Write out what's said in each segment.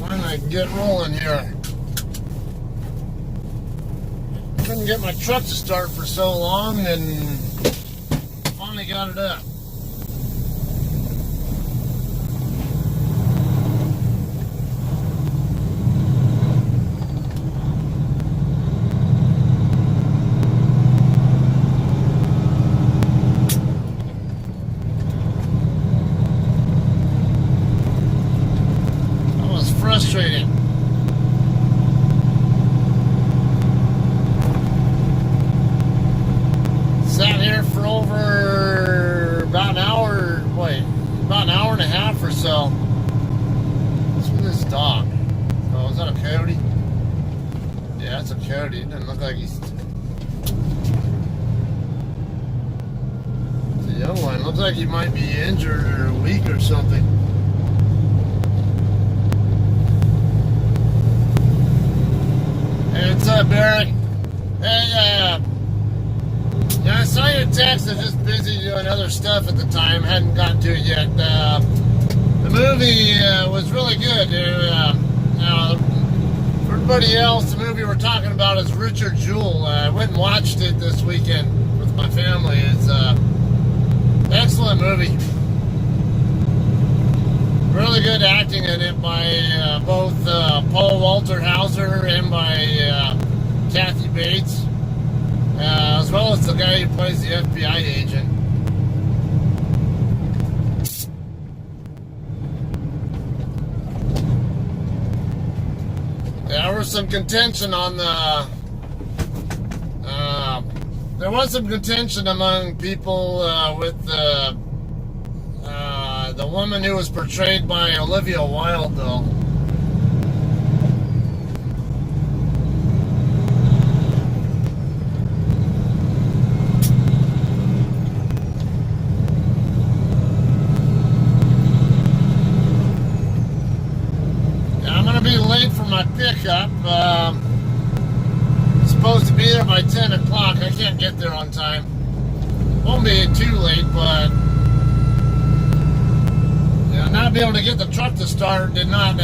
Finally get rolling here. Couldn't get my truck to start for so long, and finally got it up. That was frustrating. Sat here for over about an hour, about an hour and a half or so. What's with this dog? Oh, is that a coyote? Yeah, that's a coyote. It doesn't look like he's... It's a young one. Looks like he might be injured or weak or something. Hey, what's up, Barry? Hey, yeah, I saw your text. I was just busy doing other stuff at the time. Hadn't gotten to it yet. The movie was really good. For everybody else, the movie we're talking about is Richard Jewell. I went and watched it this weekend with my family. It's an excellent movie. Really good acting in it by both Paul Walter Hauser and by Kathy Bates. As well as the guy who plays the FBI agent. There was some contention on the... there was some contention among people with the woman who was portrayed by Olivia Wilde, though. Be late for my pickup. Supposed to be there by 10 o'clock. I can't get there on time. Won't be too late, but yeah, not being able to get the truck to start did not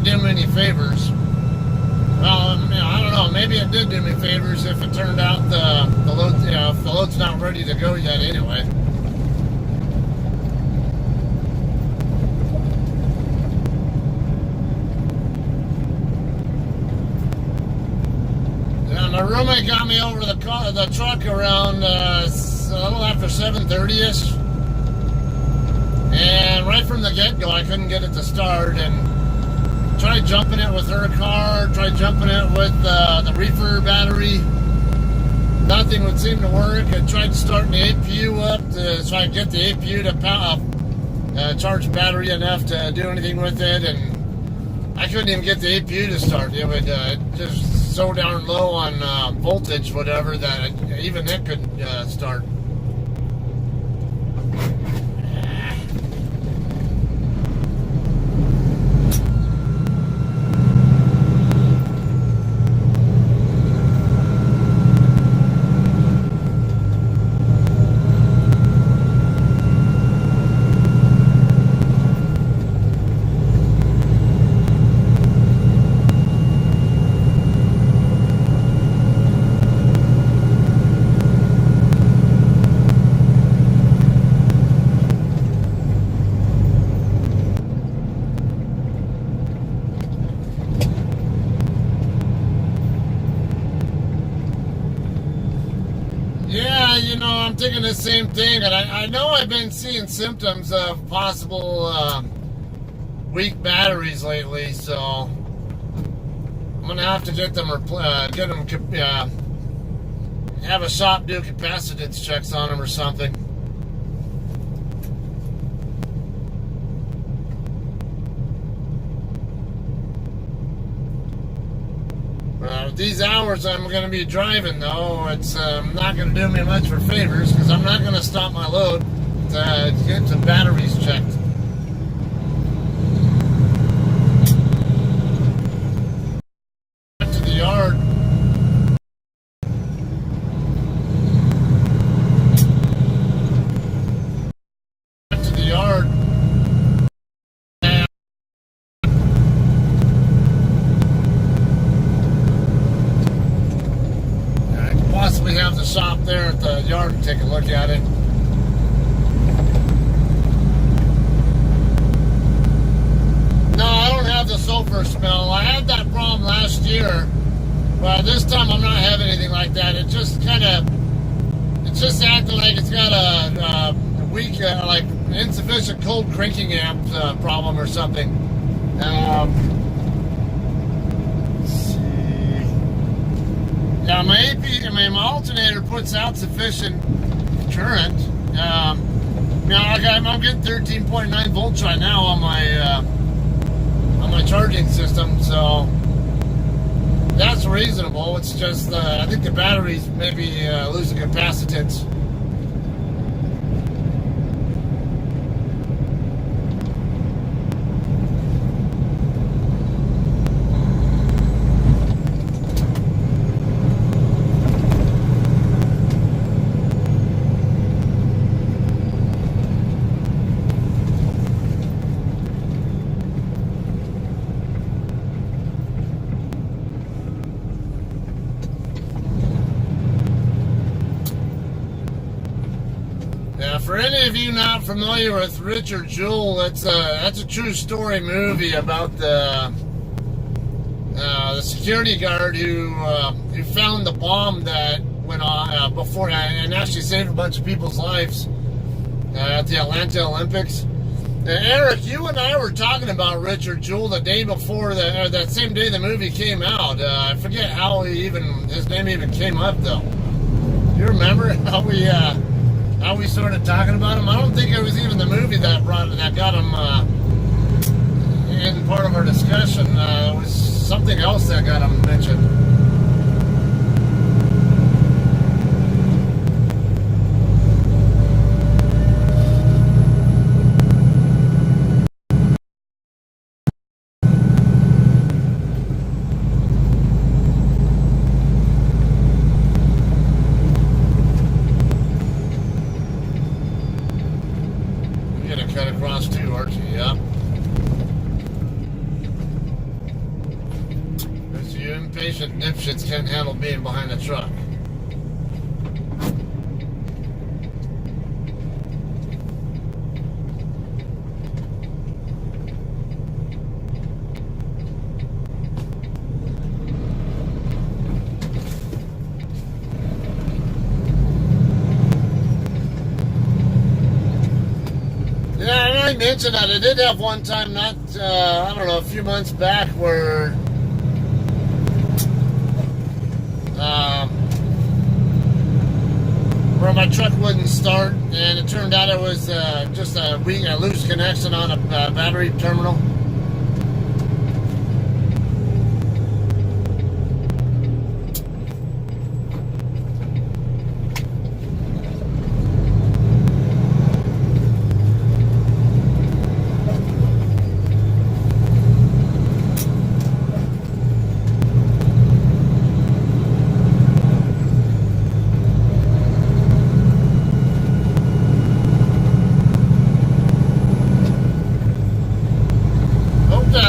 do me any favors. Well, I don't know. Maybe it did do me favors if it turned out the load, if the load's not ready to go yet anyway. My roommate got me over the truck around a little after 7:30ish, and right from the get-go I couldn't get it to start, and tried jumping it with her car, tried jumping it with the reefer battery. Nothing would seem to work. I tried starting the APU up so I could get the APU to charge the battery enough to do anything with it, and I couldn't even get the APU to start. It would just so darn low on voltage, whatever, that even it couldn't start. Yeah, I'm thinking the same thing, and I know I've been seeing symptoms of possible weak batteries lately, so I'm gonna have to get them have a shop do capacitance checks on them or something. These hours I'm going to be driving, though, it's not going to do me much for favors, because I'm not going to stop my load to get some batteries checked. Back to the yard. Back to the yard. front yard and take a look at it. No, I don't have the sulfur smell. I had that problem last year, but this time I'm not having anything like that. It just it's just acting like it's got a weak, like insufficient cold cranking amp problem or something. Let's see. Yeah, my alternator puts out sufficient current. I'm getting 13.9 volts right now on my charging system, so that's reasonable. It's just I think the batteries maybe losing capacitance. For any of you not familiar with Richard Jewell, that's a true story movie about the security guard who found the bomb that went on before and actually saved a bunch of people's lives at the Atlanta Olympics. Eric, you and I were talking about Richard Jewell the day before that same day the movie came out. I forget how his name even came up though. Do you remember how we started talking about him? I don't think it was even the movie that got him in part of our discussion. It was something else that got him mentioned. Cut across too, aren't you? Yeah. Because you impatient dipshits can't handle being behind a truck. I mentioned that I did have one time, I don't know, a few months back where my truck wouldn't start, and it turned out it was just a loose connection on a battery terminal.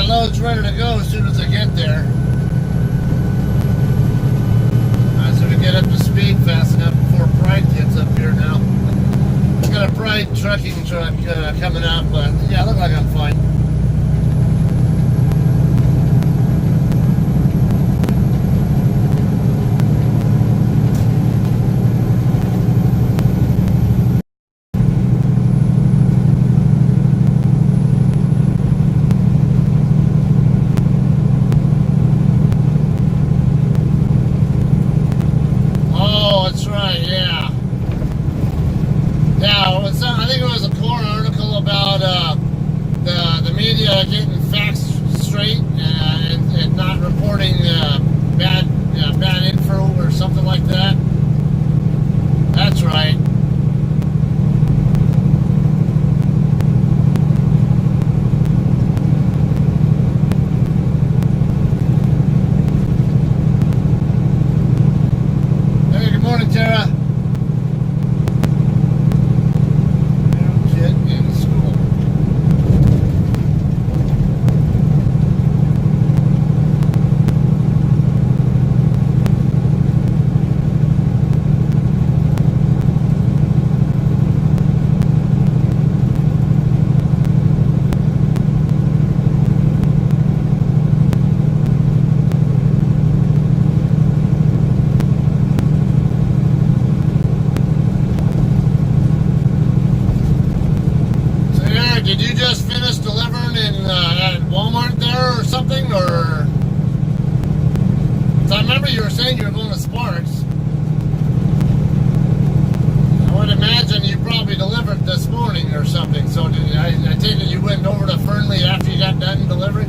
Load's ready to go as soon as I get there. So to get up to speed fast enough before Pride gets up here now. I've got a Pride trucking truck coming up, but yeah, I look like I'm fine. remember you were saying you were going to Sparks. I would imagine you probably delivered this morning or something. So I take it you went over to Fernley after you got done delivering?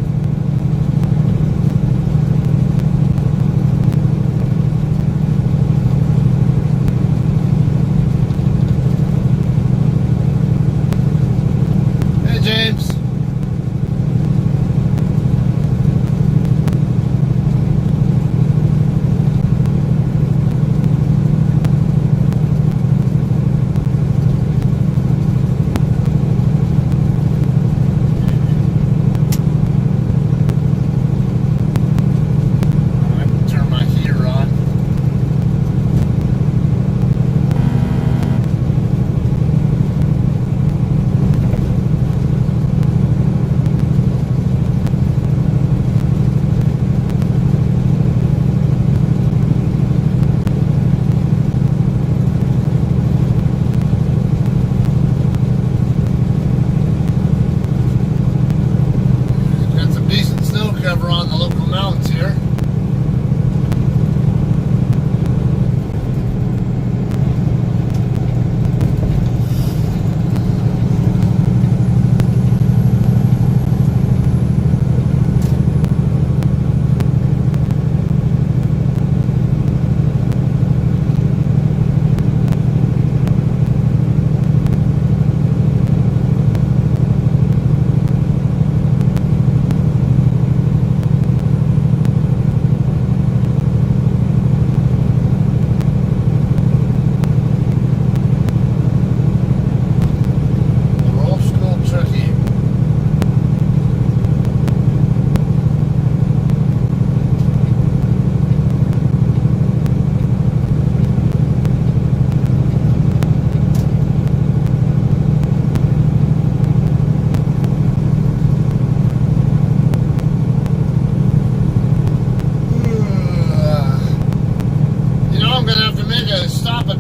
Hey, James. On the local mountains here.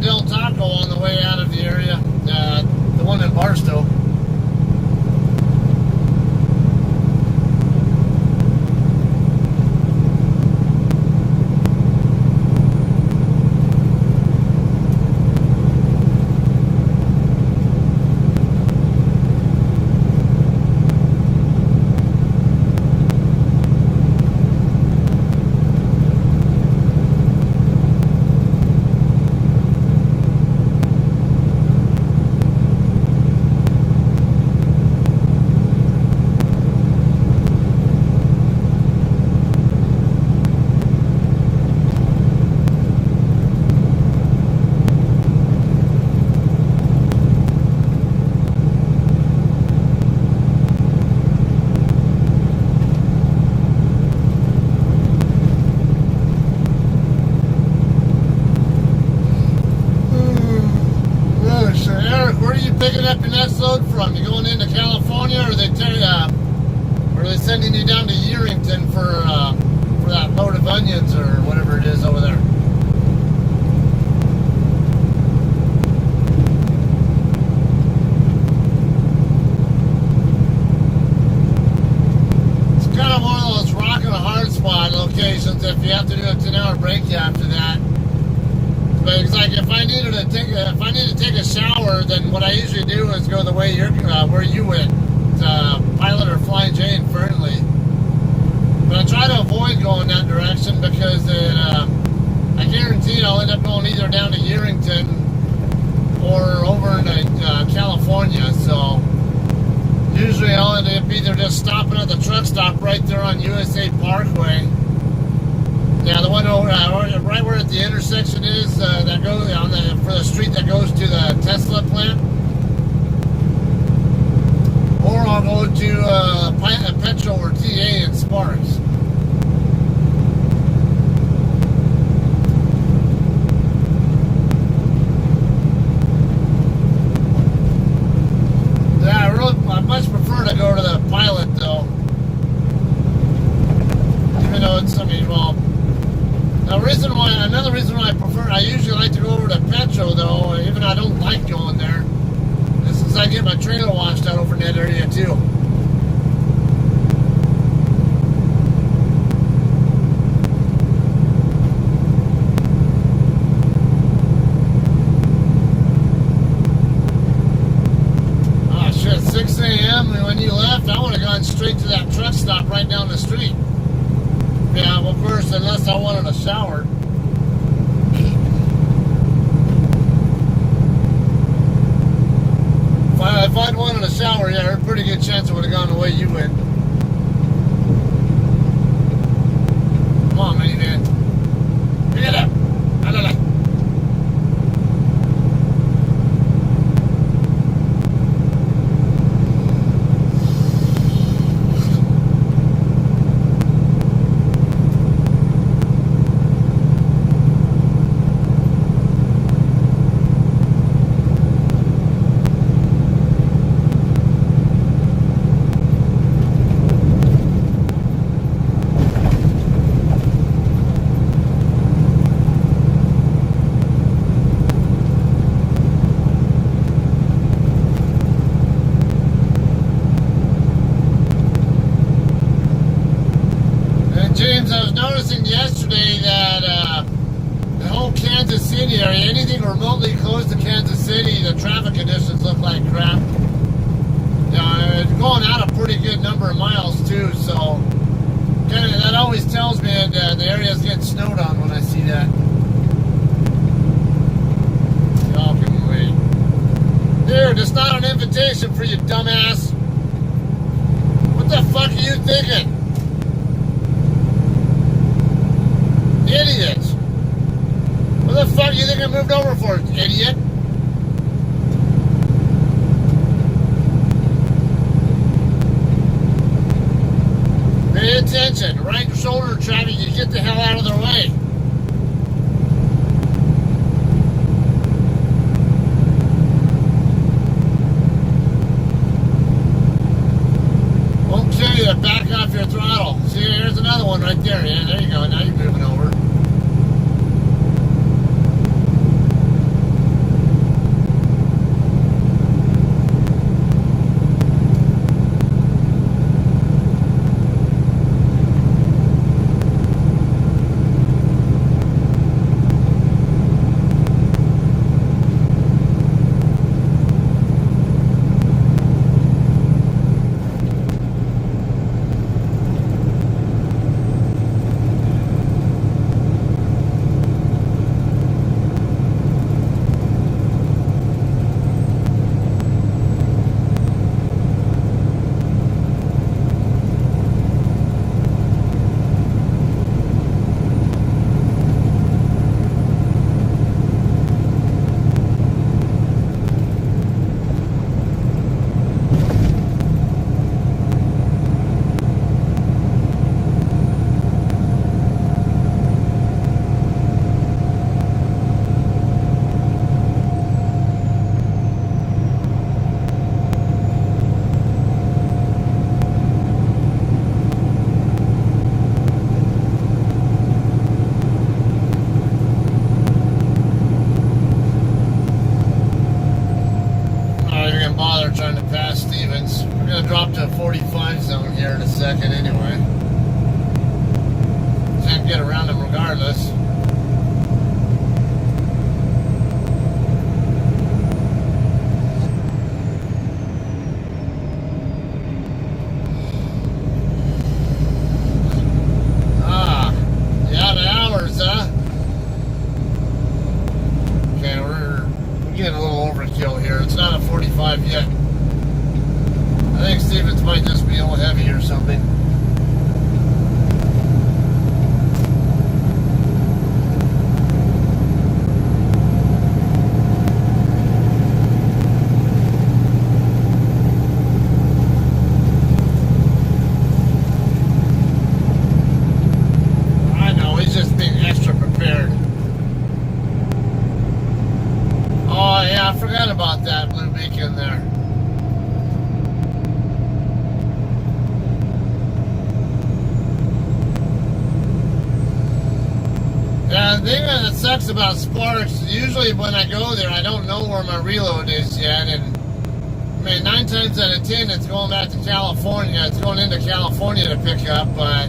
Del Taco on the way out of the area, the one in Barstow. Picking up your next load from? You going into California, or are they sending you down to Yerington for that load of onions or whatever it is over there? It's kind of one of those rock and a hard spot locations. If you have to do a 10-hour break after that. But it's like if I need to take a shower, then what I usually do is go the way where you went, Pilot or Flying J in Fernley. But I try to avoid going that direction because I guarantee I'll end up going either down to Yerington or over into California. So usually I'll end up either just stopping at the truck stop right there on USA Parkway. Yeah, the one over right where at the intersection is that goes for the street that goes to the Tesla plant, or I'll go to Petro or TA in Sparks. Yeah, I much prefer to go to the Pilot though, even though it's another reason why I usually like to go over to Petro though, even though I don't like going there, is since I get my trailer washed out over in that area too. course, unless I wanted a shower. If I'd wanted a shower, yeah, there's a pretty good chance it would have gone the way you went. Come on, minivan. Pick it up. James, I was noticing yesterday that the whole Kansas City area, anything remotely close to Kansas City, the traffic conditions look like crap. It's going out a pretty good number of miles too, so that always tells me that the area's getting snowed on when I see that. Y'all can wait. Dude, it's not an invitation for you, dumbass. What the fuck are you thinking? Idiots. What the fuck do you think I moved over for, idiot? Pay attention. Right shoulder traffic, you get the hell out of their way. Won't kill you to back off your throttle. See, there's another one right there. Yeah, there you go. Now you're moving over. Trying to pass Stevens. We're going to drop to a 45 zone here in a second anyway. Can't get around them regardless. You out of hours, huh? Okay, we're getting a little overkill here. It's not a 45 yet. I think Stevens might just be a little heavy or something. I know, he's just being extra prepared. Oh yeah, I forgot about that blue beacon there. Yeah, the thing that sucks about Sparks, usually when I go there, I don't know where my reload is yet, and I mean, 9 times out of 10, it's going back to California. It's going into California to pick up, but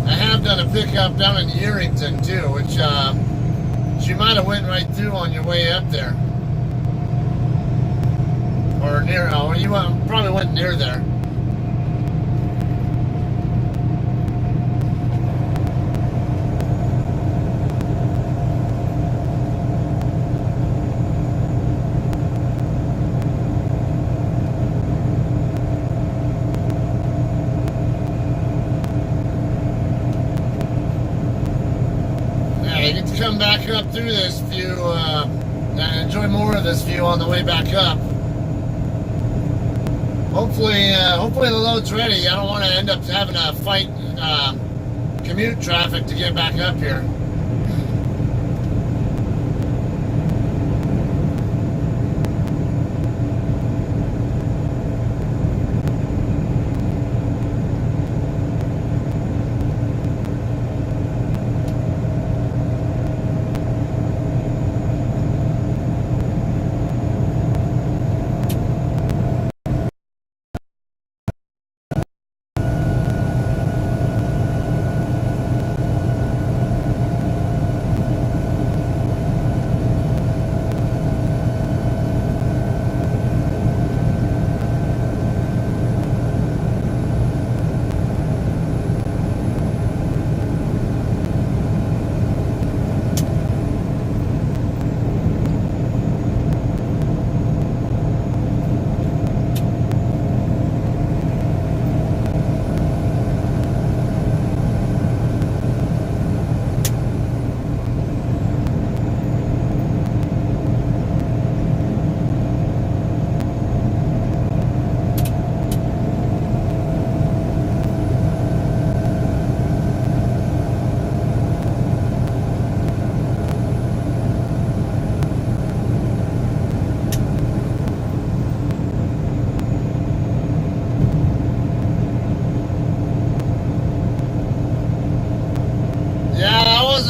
I have done a pickup down in Yerington too, which you might have went right through on your way up there, or near. Oh, you probably went near there. come back up through this view and enjoy more of this view on the way back up. Hopefully the load's ready. I don't want to end up having to fight commute traffic to get back up here.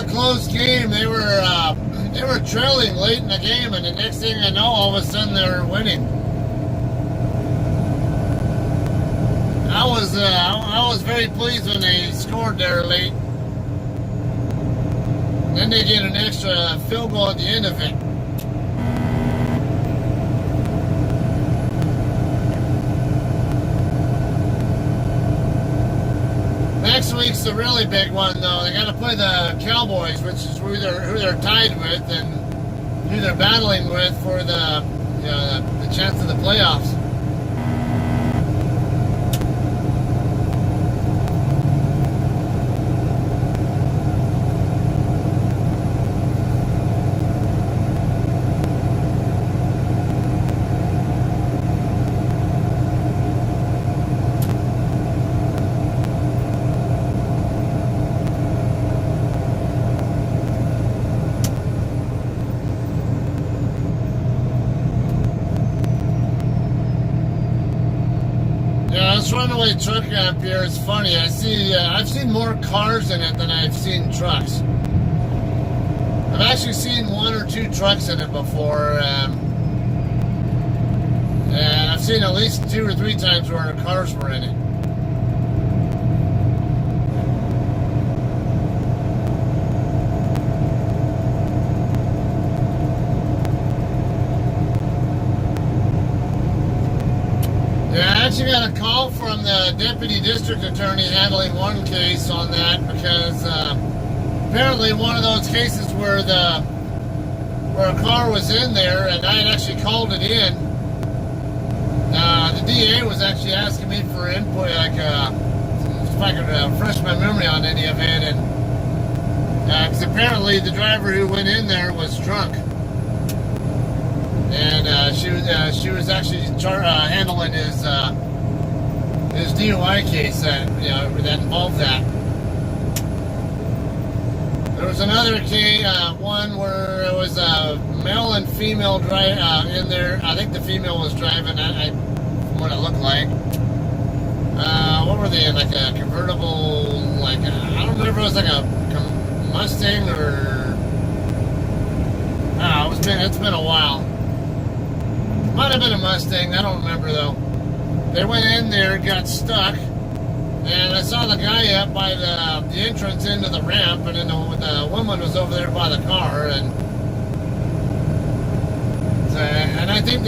Close game. They were trailing late in the game, and the next thing I know, all of a sudden they're winning. I was very pleased when they scored there late. Then they get an extra field goal at the end of it. Next week's the really big one, though. They got to play the Cowboys, which is who they're tied with and who they're battling with for the chance of the playoffs. This runaway truck up here is funny. I've seen more cars in it than I've seen trucks. I've actually seen one or two trucks in it before, and I've seen at least 2 or 3 times where cars were in it. I actually got a call from the deputy district attorney handling one case on that, because apparently one of those cases where a car was in there and I had actually called it in, the DA was actually asking me for input, like if I could refresh my memory on any of it, and because apparently the driver who went in there was drunk. And she was actually handling his DUI case that involved that. There was another case, one where it was a male and female in there. I think the female was driving. From what it looked like. What were they in? Like a convertible? I don't remember if it was like a Mustang or. It's been a while. Might have been a Mustang, I don't remember though. They went in there, got stuck, and I saw the guy up by the entrance into the ramp, and then the woman was over there by the car, and I think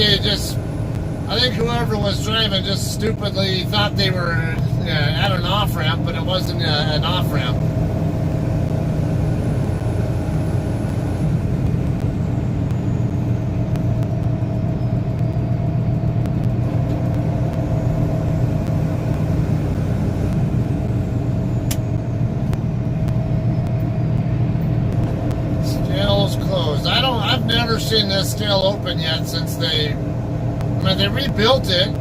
I think whoever was driving just stupidly thought they were at an off-ramp, but it wasn't an off-ramp. never seen this scale open yet since they rebuilt it,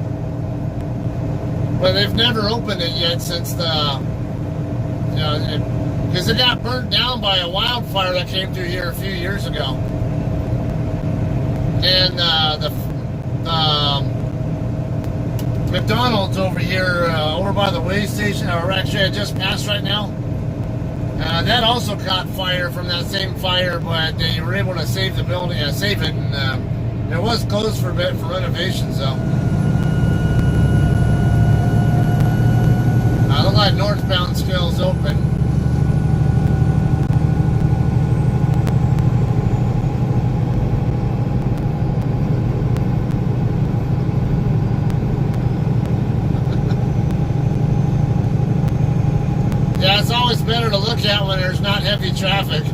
but they've never opened it yet since because it got burnt down by a wildfire that came through here a few years ago. And the McDonald's over here, over by the way station, or actually I just passed right now, that also caught fire from that same fire, but they were able to save the building, save it, and it was closed for a bit for renovations though. Look like northbound scale's open. Yeah, it's always better to look at when there's not heavy traffic.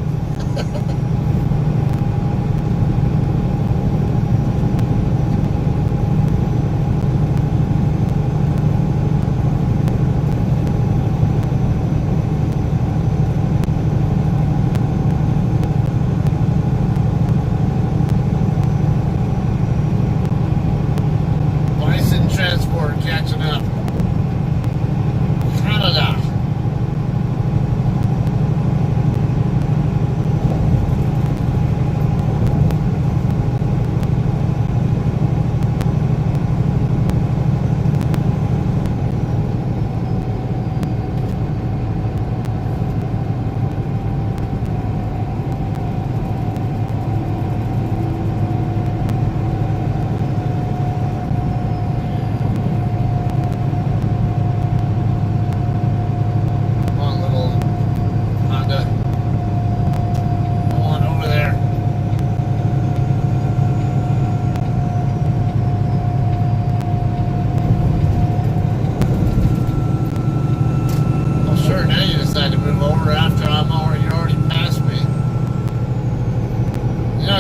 Bison transport catching up. Canada.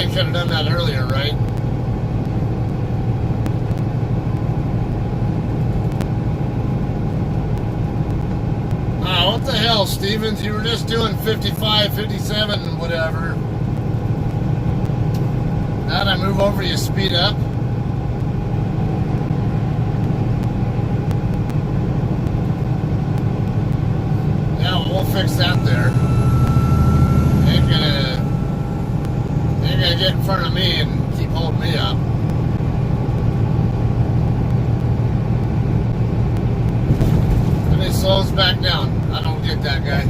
Could have done that earlier, right? What the hell, Stevens? You were just doing 55, 57, whatever. Now that I move over, you speed up. Yeah, we'll fix that there. Ain't gonna get in front of me and keep holding me up. Then he slows back down. I don't get that guy.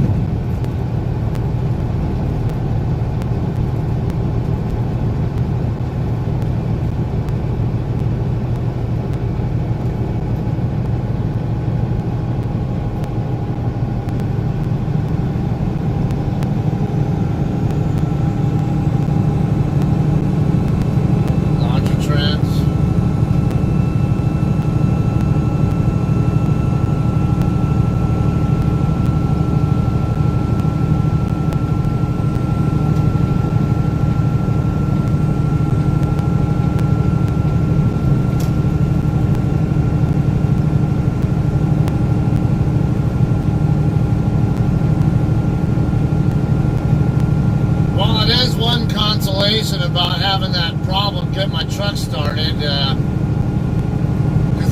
About having that problem get my truck started, because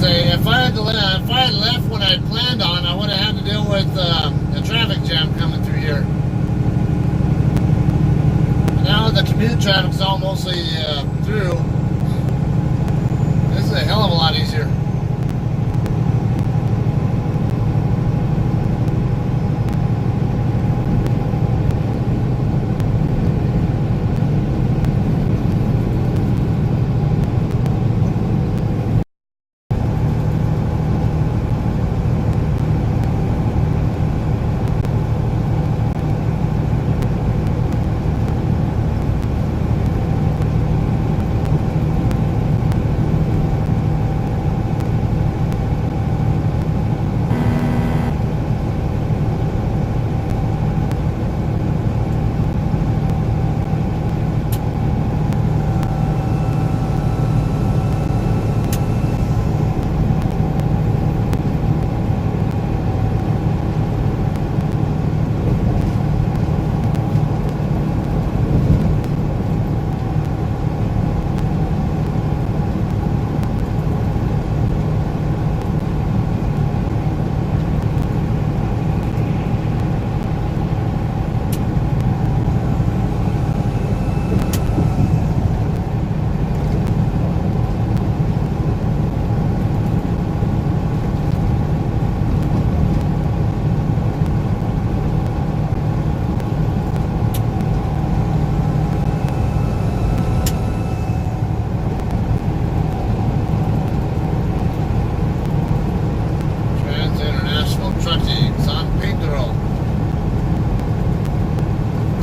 if I had left when I planned on, I would have had to deal with a traffic jam coming through here. Now the commute traffic's all mostly through. This is a hell of a lot easier.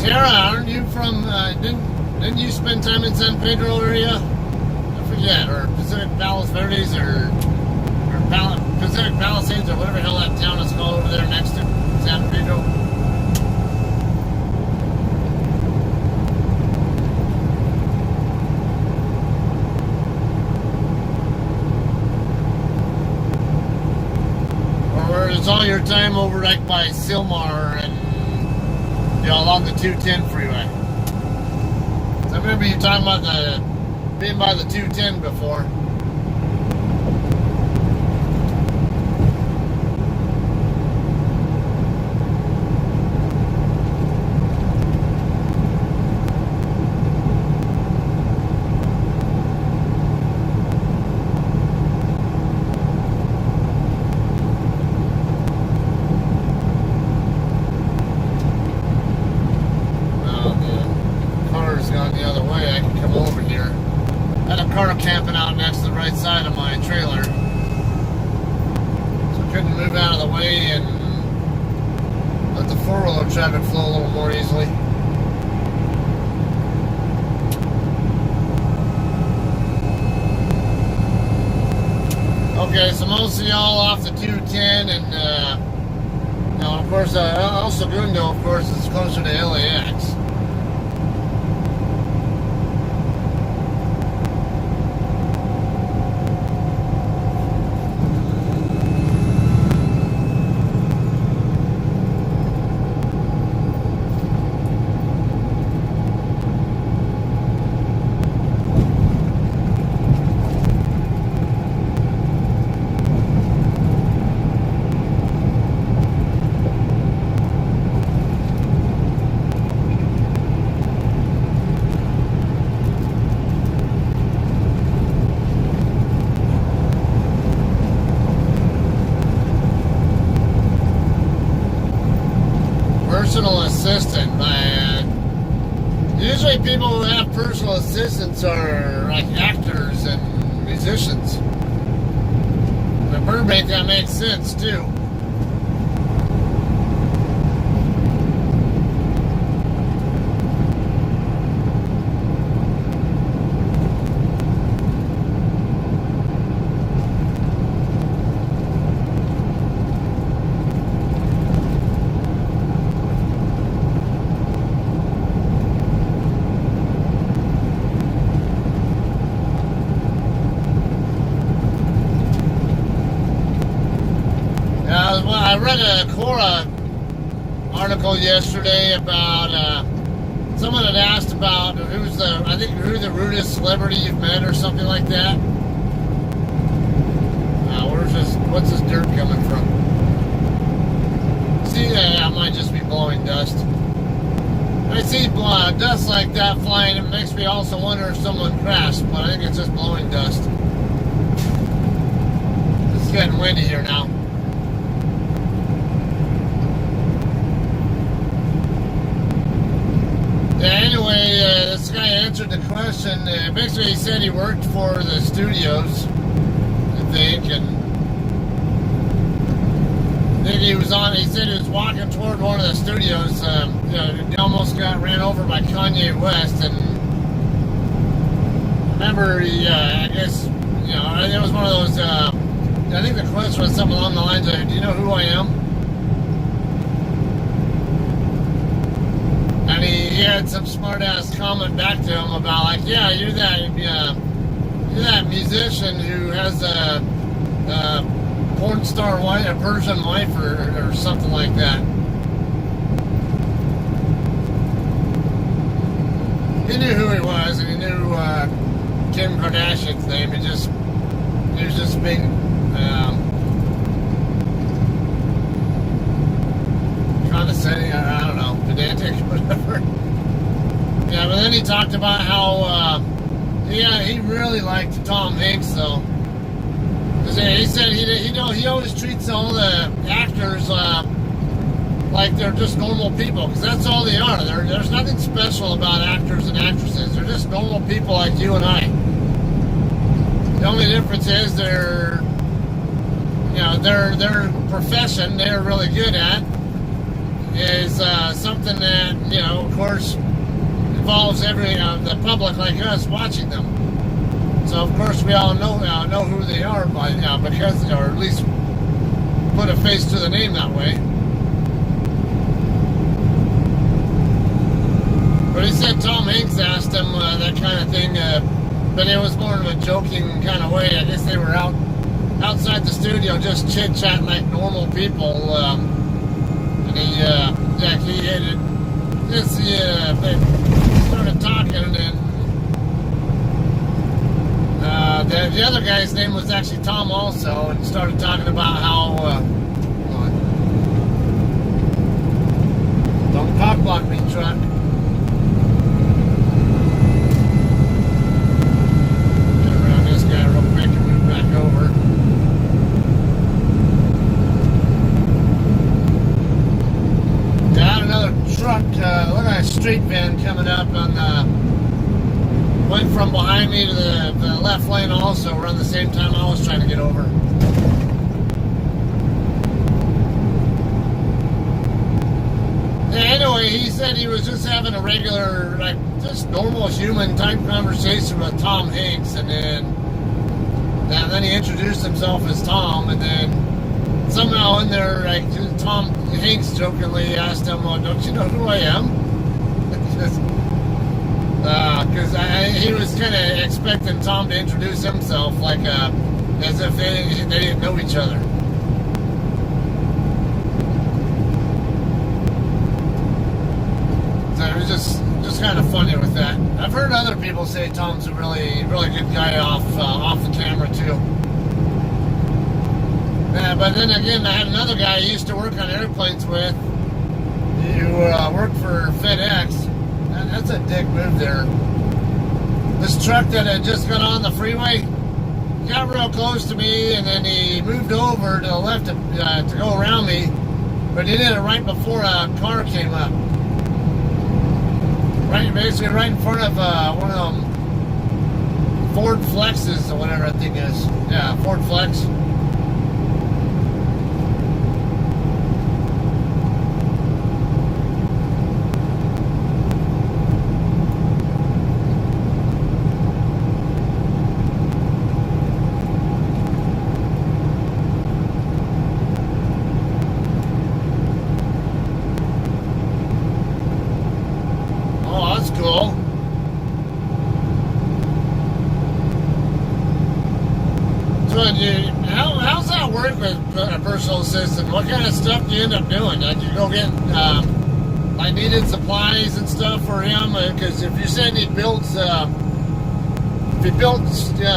Tara, aren't you from, didn't you spend time in San Pedro area? I forget, or Pacific Palos Verdes, or Pacific Palisades, or whatever the hell that town is called over there next to San Pedro. Or it's all your time over like by Silmar and along the 210 freeway. I remember you talking about being by the 210 before. Camping out next to the right side of my trailer, so I couldn't move out of the way and let the four-wheeler traffic flow a little more easily. Okay, so most of y'all off the 210, and of course, El Segundo, of course, is closer to LAX. Personal assistant, man. Usually people who have personal assistants are like actors and musicians. In Burbank, that makes sense too. I read a Quora article yesterday about someone had asked about who the rudest celebrity you've met or something like that. What's this dirt coming from? See, that might just be blowing dust. I see dust like that flying. It makes me also wonder if someone crashed, but I think it's just blowing dust. It's getting windy here now. Anyway, this guy answered the question. Basically, he said he worked for the studios, I think, and then he said he was walking toward one of the studios. He almost got ran over by Kanye West, and remember, I guess, it was one of those, I think the question was something along the lines of, do you know who I am? And he had some smart-ass comment back to him about, like, yeah, you're that musician who has a porn star wife, a Persian wife, or something like that. He knew who he was, and he knew Kim Kardashian's name. He was just being condescending, I don't know, pedantic, whatever. Yeah, but then he talked about how, he really liked Tom Hanks, though. He said he always treats all the actors like they're just normal people, because that's all they are. There's nothing special about actors and actresses. They're just normal people like you and I. The only difference is their profession they're really good at. is something that, of course, involves every the public like us watching them. So of course we all know who they are by now, because, or at least put a face to the name that way. But he said Tom Hanks asked him that kind of thing, but it was more of a joking kind of way. I guess they were outside the studio just chit-chatting like normal people, and he they started talking, and then the other guy's name was actually Tom also, and started talking about how don't cock block me, truck. Get around this guy real quick and move back over. Got another truck, look at a street van coming up on the, went from behind me to the left lane also, around the same time I was trying to get over. Yeah, anyway, he said he was just having a regular, like, just normal human type conversation with Tom Hanks, and then he introduced himself as Tom, and then somehow in there, like, Tom Hanks jokingly asked him, "Well, don't you know who I am?" Because he was kind of expecting Tom to introduce himself, like, as if they didn't know each other. So it was just kind of funny with that. I've heard other people say Tom's a really, really good guy off the camera too. But then again, I had another guy I used to work on airplanes with, who worked for FedEx. That's a dick move there. This truck that had just got on the freeway got real close to me, and then he moved over to the left to go around me, but he did it right before a car came up. Basically right in front of one of them Ford Flexes or whatever I think it is. Yeah, Ford Flex. Cool. So, how's that work with a personal assistant? What kind of stuff do you end up doing? Like, you go get like needed supplies and stuff for him? Because if you're saying he builds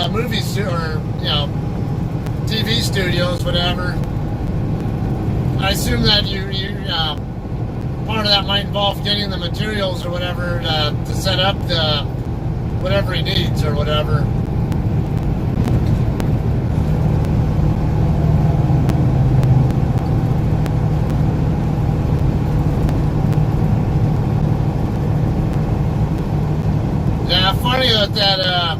movies or TV studios, whatever, I assume that you part of that might involve getting the materials or whatever to set up the whatever he needs or whatever. Yeah, funny with that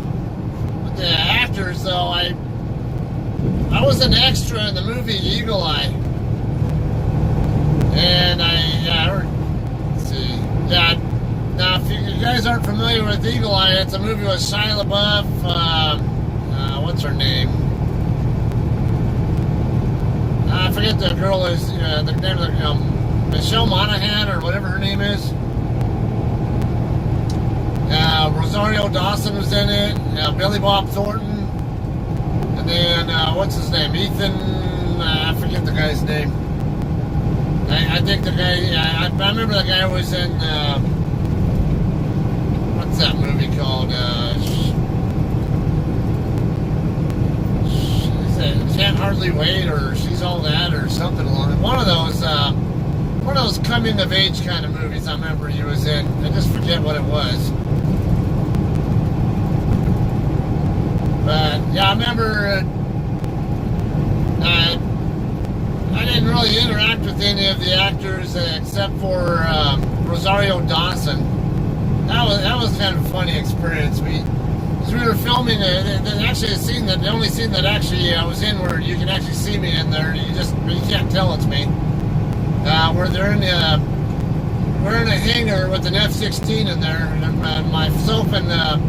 with the actors though. I was an extra in the movie Eagle Eye. And let's see. Yeah, now if you guys aren't familiar with Eagle Eye, it's a movie with Shia LaBeouf. What's her name? I forget the girl is the name of the Michelle Monaghan or whatever her name is. Rosario Dawson was in it. Billy Bob Thornton, and then what's his name? Ethan. I forget the guy's name. I think the guy, I remember the guy was in, what's that movie called? Can't Hardly Wait, or She's All That, or something along it. One of those coming of age kind of movies I remember he was in. I just forget what it was. But yeah, I remember I didn't really interact with any of the actors except for Rosario Dawson. That was kind of a funny experience. We were filming the only scene that actually I was in where you can actually see me in there. You can't tell it's me. Where we're in a hangar with an F-16 in there, and myself and the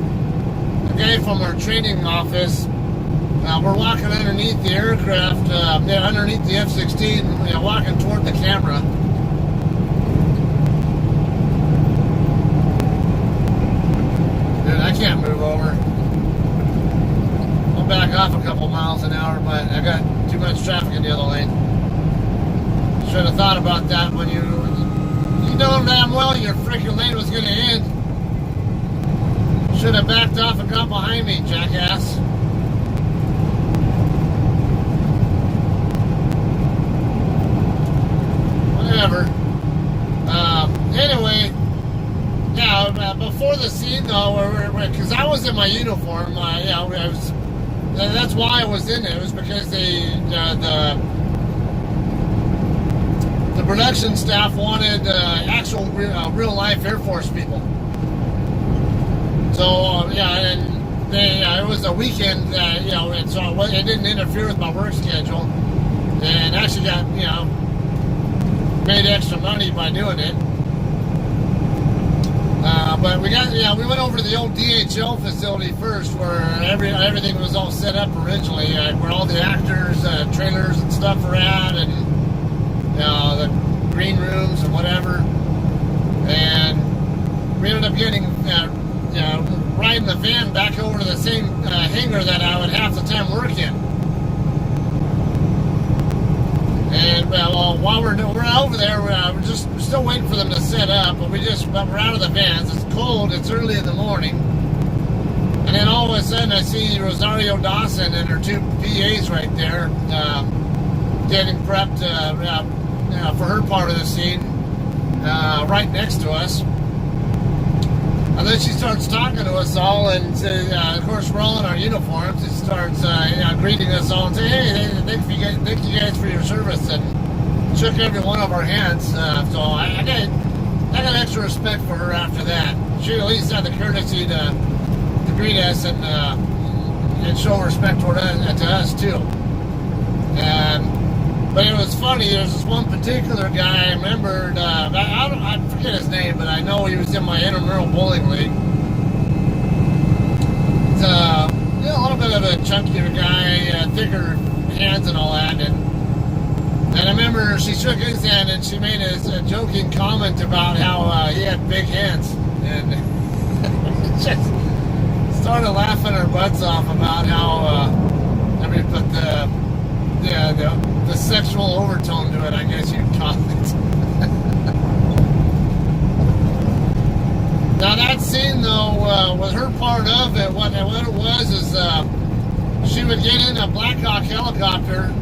guy from our training office, we're walking underneath the aircraft, underneath the F-16, walking toward the camera. Dude, I can't move over. I'll back off a couple miles an hour, but I got too much traffic in the other lane. Should have thought about that when you know damn well your freaking lane was going to end. Should have backed off and got behind me, jackass. Whatever. Anyway, yeah. Before the scene though, because I was in my uniform, that's why I was in it. It was because the production staff wanted actual real life Air Force people. So and it was a weekend, and so it didn't interfere with my work schedule, and actually got made extra money by doing it. But we went over to the old DHL facility first, where everything was all set up originally, where all the actors, trailers and stuff are at, and the green rooms and whatever. And we ended up getting riding the van back over to the same hangar that I would half the time work in. And while we're over there, we're still waiting for them to set up, but we're out of the vans. It's cold. It's early in the morning, and then all of a sudden I see Rosario Dawson and her two PAs right there, getting prepped for her part of the scene, right next to us. And then she starts talking to us all, and of course we're all in our uniforms. She starts greeting us all and saying, "Hey, thank you guys for your service," and shook every one of our hands. So I got extra respect for her after that. She at least had the courtesy to greet us and show respect toward us, to us too. But it was funny. There's this one particular guy I remembered. I forget his name, but I know he was in my intramural bowling league. It's a little bit of a chunkier guy, thicker hands and all that. And I remember she shook his hand and she made a joking comment about how he had big hands, and just started laughing our butts off about how but the sexual overtone to it, I guess you'd call it. Now that scene though, was her part of it. What it was is she would get in a Black Hawk helicopter,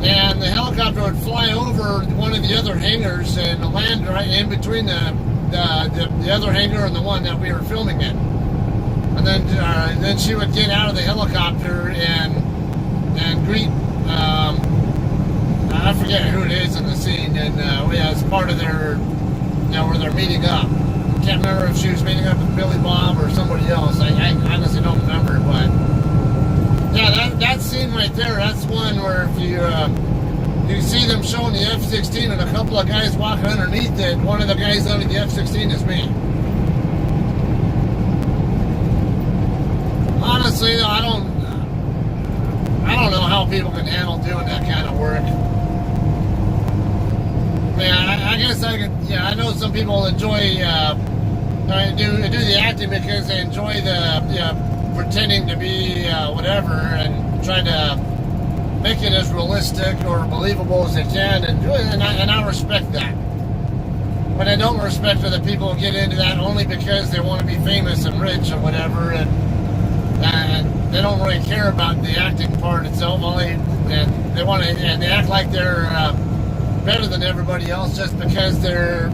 and the helicopter would fly over one of the other hangars and land right in between the other hangar and the one that we were filming in. And then she would get out of the helicopter and greet, I forget who it is in the scene, and as part of their, where they're meeting up. Can't remember if she was meeting up with Billy Bob or somebody else. I honestly don't remember, but yeah, that scene right there, that's one where if you see them showing the F-16 and a couple of guys walking underneath it, one of the guys under the F-16 is me. Honestly, though, I don't know how people can handle doing that kind of work. I mean, I guess I could. Yeah, I know some people enjoy do the acting because they enjoy the pretending to be whatever and trying to make it as realistic or believable as they can, and I respect that. But I don't respect the people who get into that only because they want to be famous and rich or whatever, and they don't really care about the acting part itself. They act like they're better than everybody else just because they're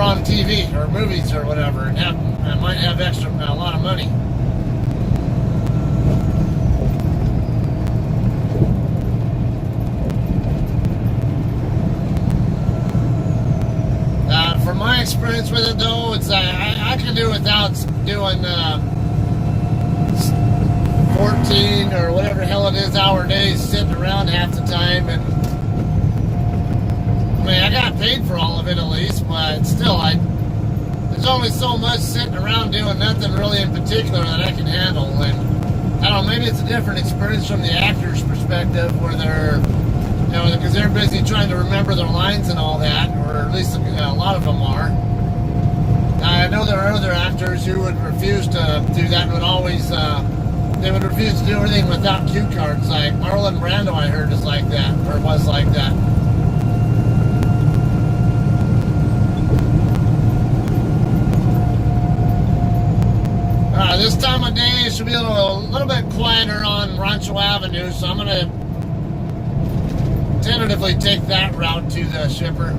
on TV or movies or whatever, and might have a lot of money. From my experience with it, though, it's I can do without doing 14 or whatever the hell it is hour days sitting around half the time, and I mean, I got paid for all of it at least, but still, there's only so much sitting around doing nothing really in particular that I can handle. And I don't know, maybe it's a different experience from the actor's perspective where they're, you know, because they're busy trying to remember their lines and all that, or at least a lot of them are. I know there are other actors who would refuse to do that and would always, they would refuse to do anything without cue cards. Like Marlon Brando, I heard, is like that, or was like that. This time of day it should be a little bit quieter on Rancho Avenue, so I'm going to tentatively take that route to the shipper.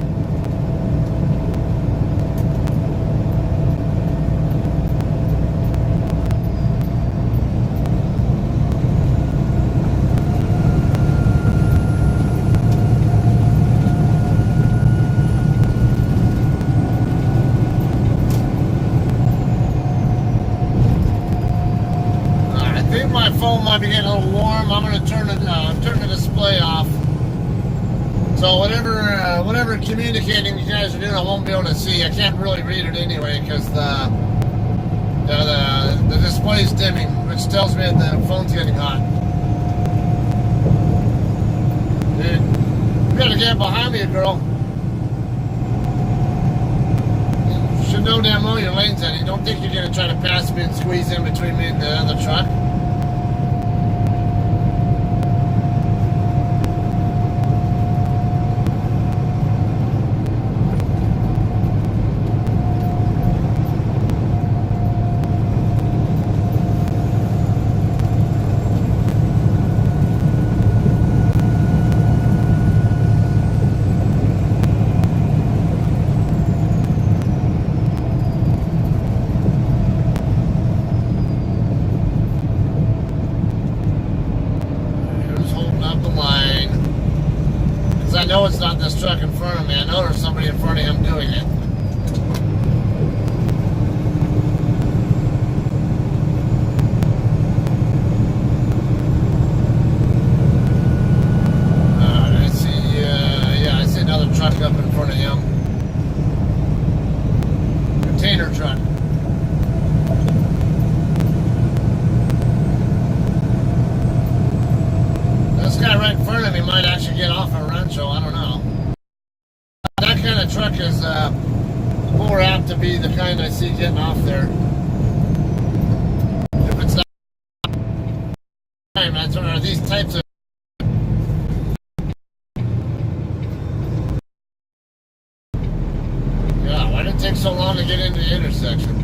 My phone might be getting a little warm. I'm going to turn the display off. So whatever communicating you guys are doing, I won't be able to see. I can't really read it anyway because the display's dimming, which tells me that the phone's getting hot. Dude, you gotta get behind me, girl. You should know damn well your lane's at. You don't think you're gonna try to pass me and squeeze in between me and the other truck? I know it's not this truck in front of me. I know there's somebody in front of him doing it. I see, yeah, I see another truck up in front of him. Container truck. This guy right in front of me might actually get off a Rancho. I don't know. That kind of truck is more apt to be the kind I see getting off there. If it's not, that's one of these types of. Yeah, why did it take so long to get into the intersection?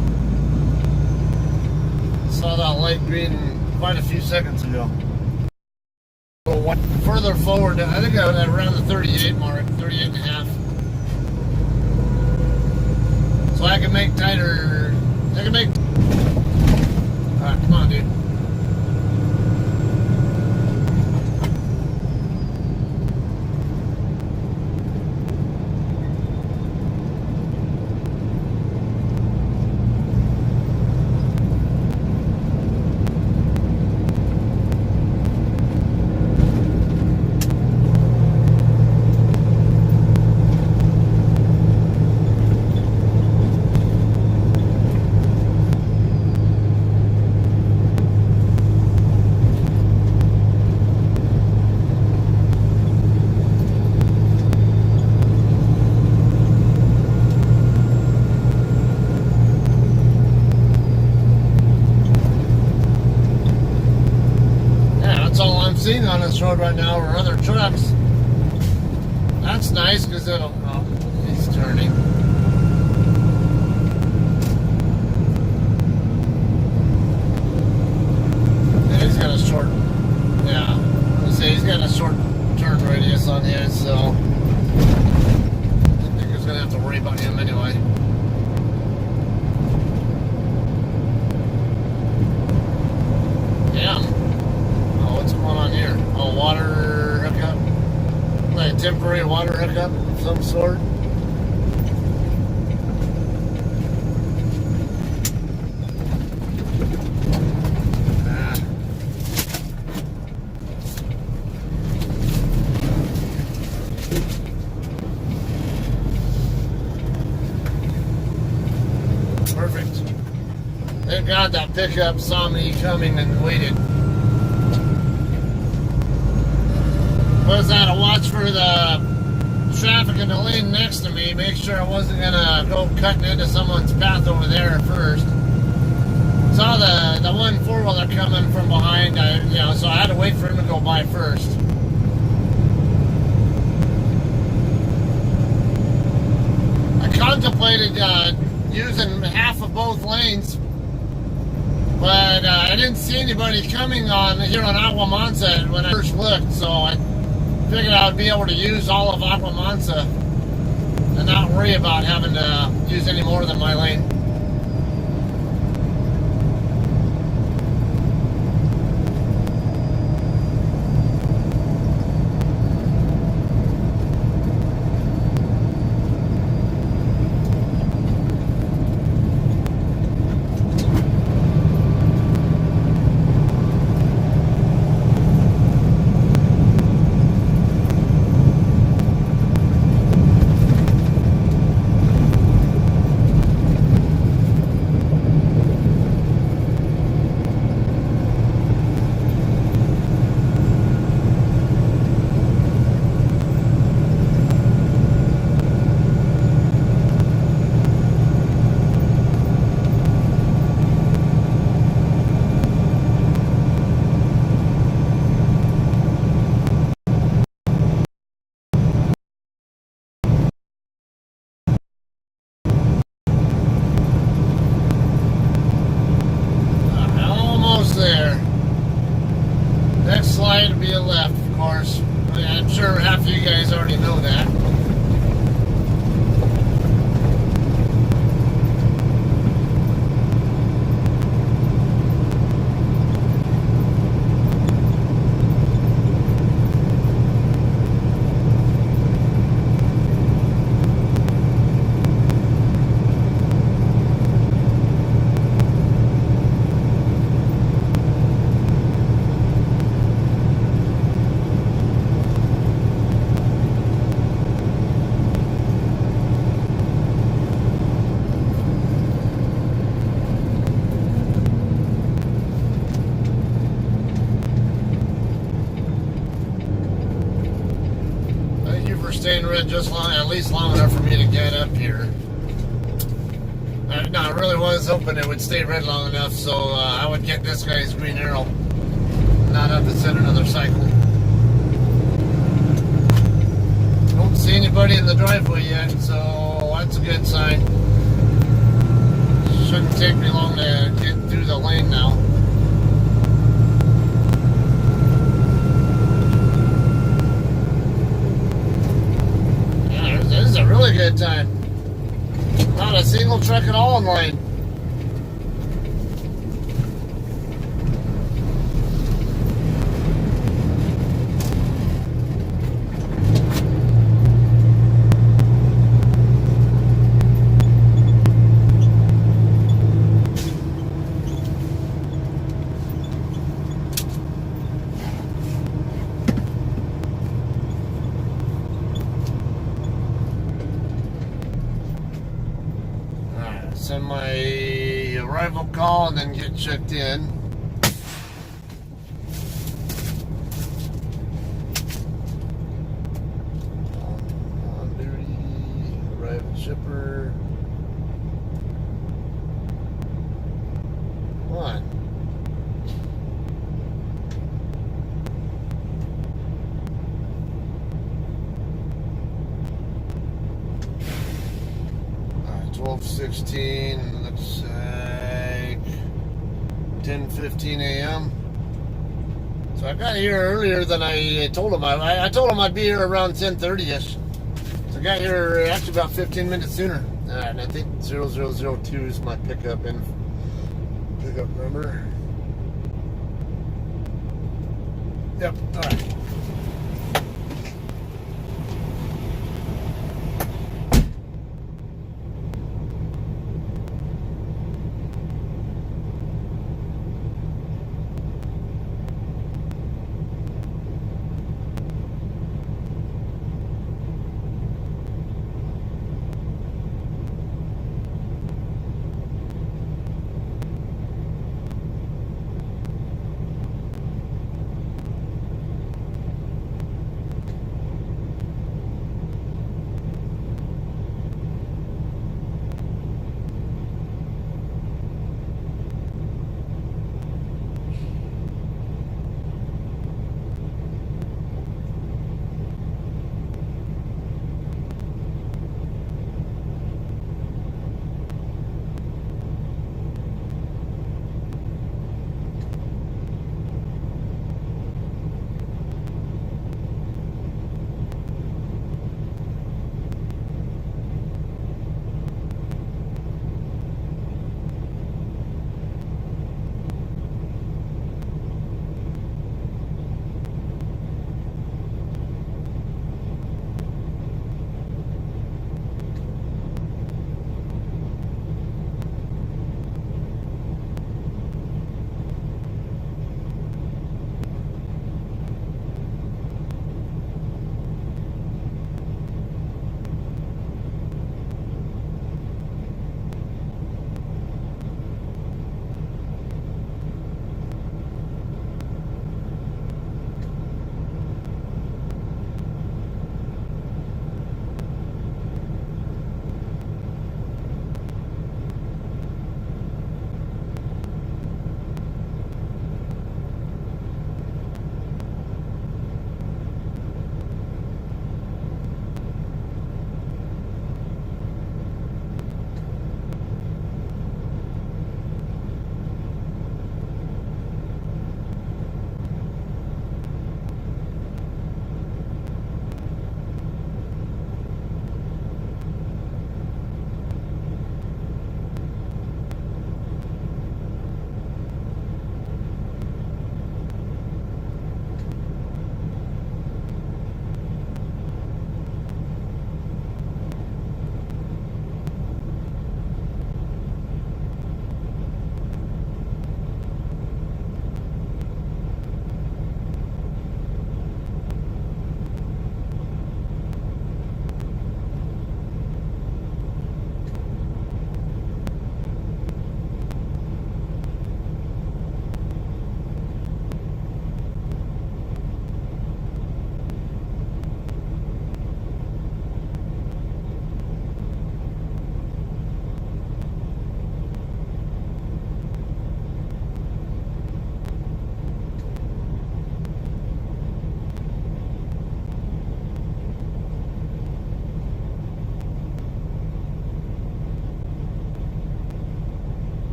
Saw that light green quite a few seconds ago. Further forward, I think I was around the 38 mark, 38 and a half. So I can make tighter, alright, come on, dude. Seeing on this road right now are other trucks. That's nice because it'll. Oh, he's turning. Yeah, he's got a short. Yeah, I'm gonna say he's got a short turn radius on his, so I think he's gonna have to worry about him anyway. Yeah. What's going on here? Oh, water hookup? Like a temporary water hookup of some sort? Perfect. Thank God that pickup saw me coming and waited. Was that a watch for the traffic in the lane next to me? Make sure I wasn't gonna go cutting into someone's path over there first. Saw the one 4-wheeler coming from behind. So I had to wait for him to go by first. I contemplated using half of both lanes, but I didn't see anybody coming here on Agua Mansa when I first looked, so I figured I would be able to use all of Agua Mansa and not worry about having to use any more than my lane. Slide will be a left, of course. I'm sure half of you guys already know that. Staying red just at least long enough for me to get up here. No, I really was hoping it would stay red long enough so I would get this guy's green arrow, not have to set another cycle. Don't see anybody in the driveway yet, so that's a good sign. Shouldn't take me long to get through the lane now. This is a really good time. Not a single truck at all in line. Send my arrival call and then get checked in. On duty, arrival shipper. What? Alright, 12:16, looks like 10:15 a.m. So I got here earlier than I told him. I told him I'd be here around 10:30ish. So I got here actually about 15 minutes sooner. And I think 0002 is my pickup number. Yep, alright.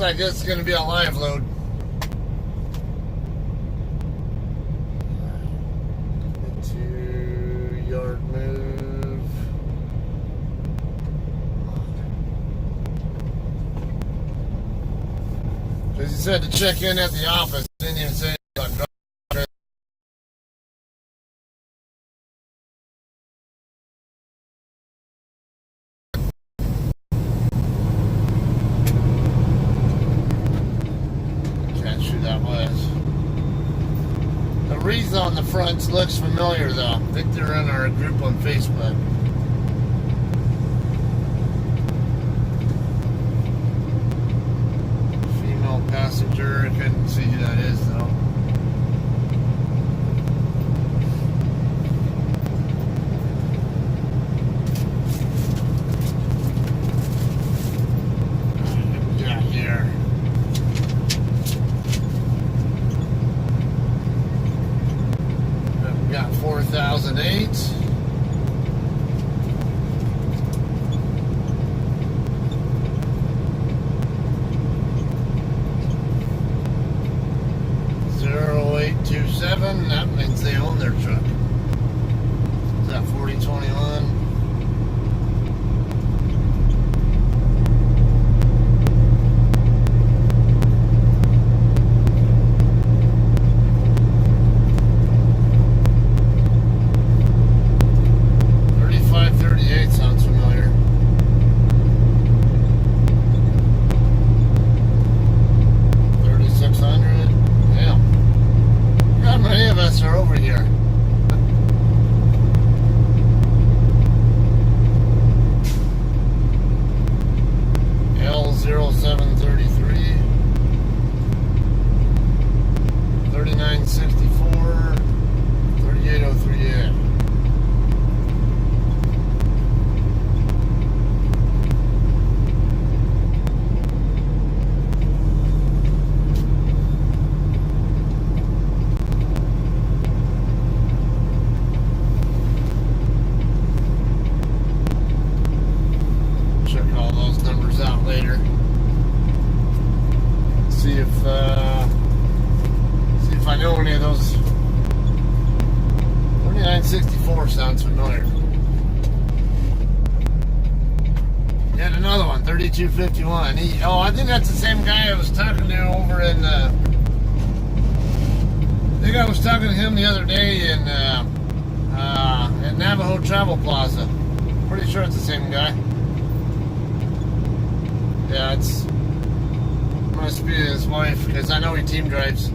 like it's going to be a live load. To yard move. Because he said to check in at the office. Didn't even say about drop. The wreath on the front looks familiar though. I think they're in our group on Facebook. Female passenger, I couldn't see who that is though. Got 4008. $0827. That means they own their truck. Is that 4021? Sounds familiar. $3,600. Damn. How many of us are over here? L0733. 3964. 38038. Out later. See if I know any of those. 3964 sounds familiar. Yet another one, 3251. I think that's the same guy I was talking to over in. I think I was talking to him the other day in Navajo Travel Plaza. Pretty sure it's the same guy. Yeah, must be his wife, because I know he team drives.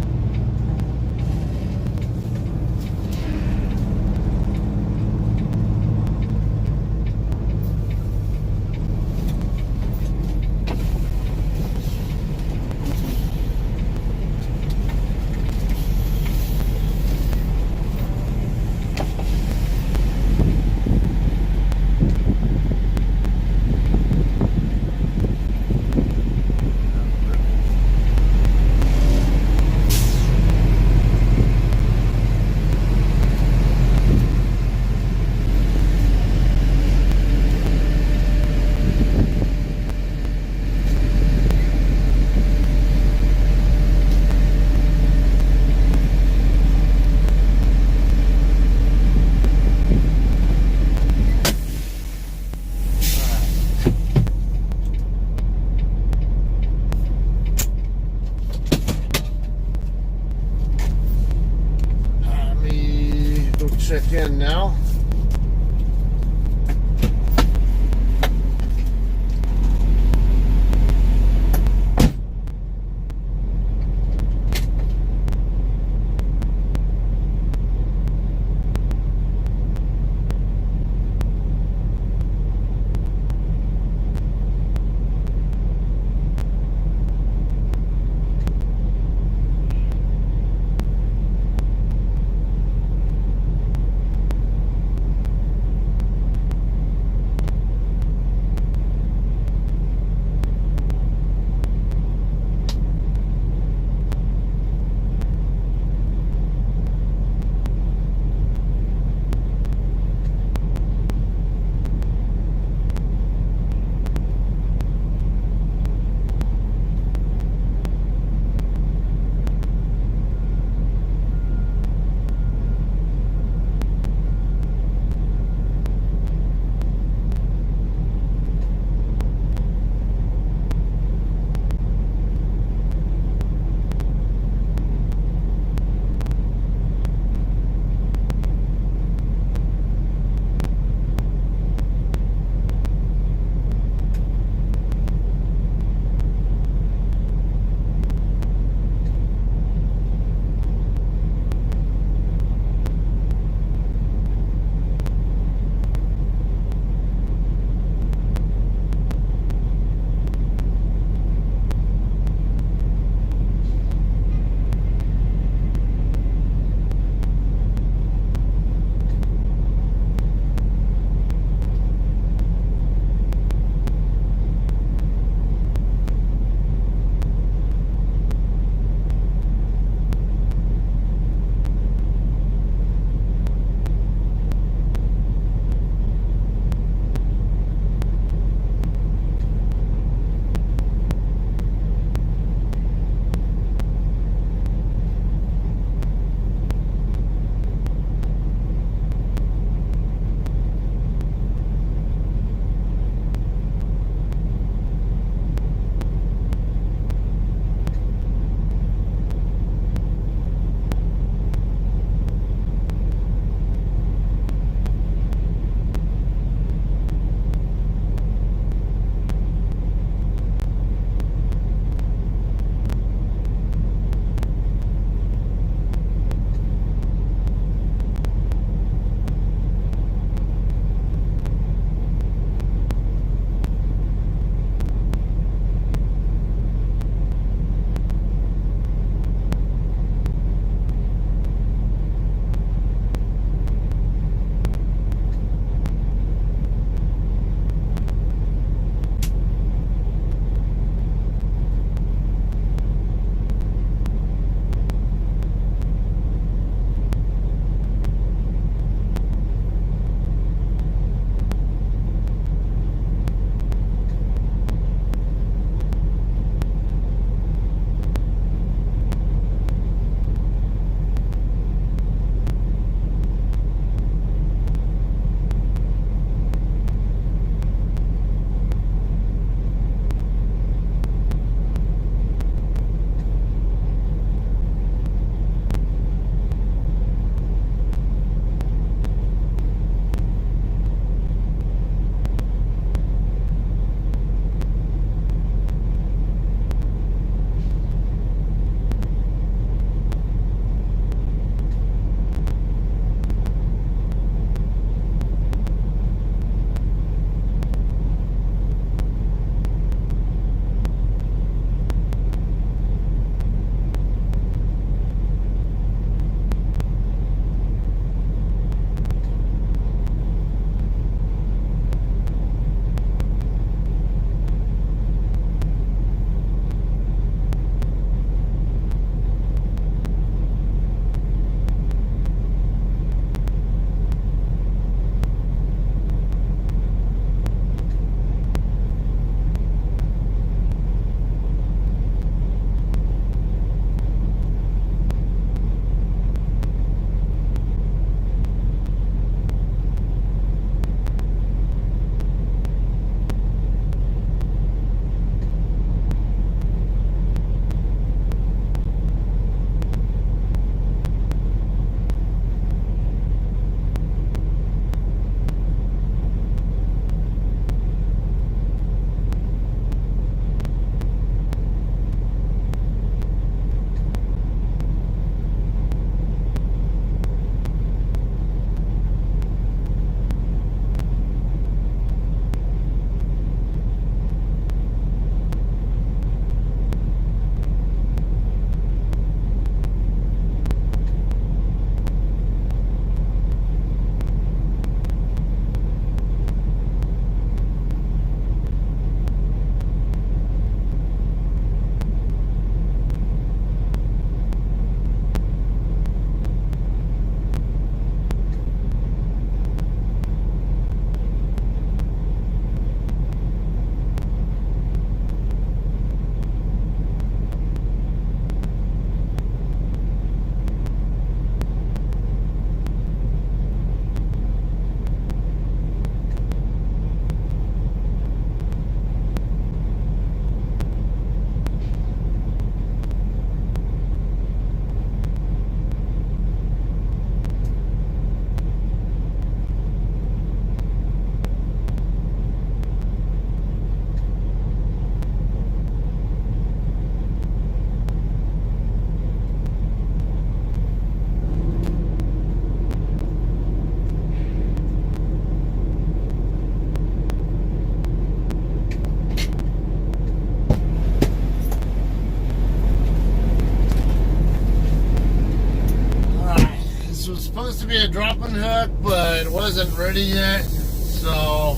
dropping hook, but it wasn't ready yet. So,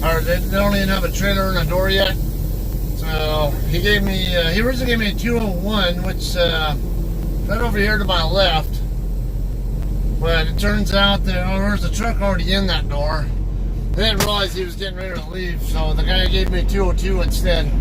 or they don't even have a trailer and a door yet. So he gave me, he originally gave me a 201, which right over here to my left. But it turns out that there's a truck already in that door. I didn't realize he was getting ready to leave, so the guy gave me a 202 instead.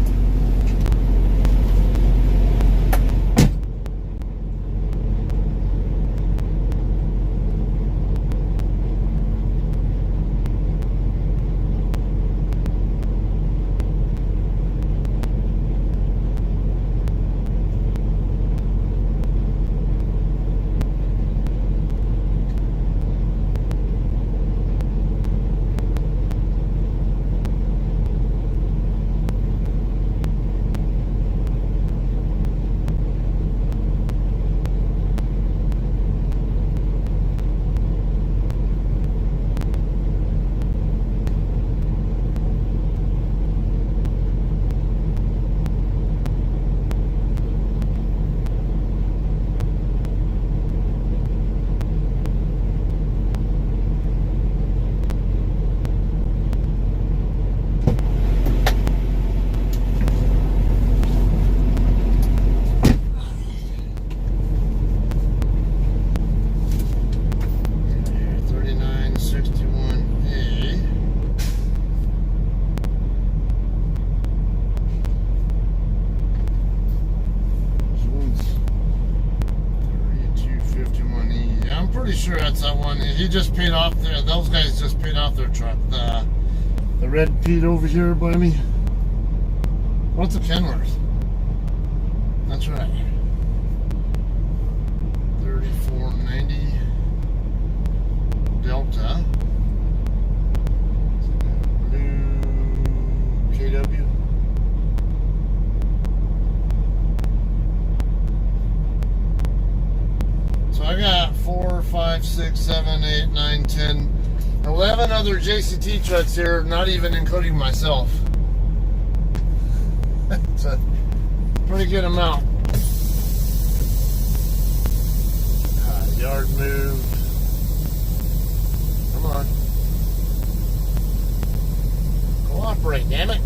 Pretty sure that's that one. He just paid off their, those guys just paid off their truck. The red Pete over here by me. What's a Kenworth? That's right. 3490 Delta. Blue KW. So I got 4, 5, 6, 7, 8, 9, 10, 11 other JCT trucks here, not even including myself. It's a pretty good amount. Yard move. Come on. Cooperate, damn it.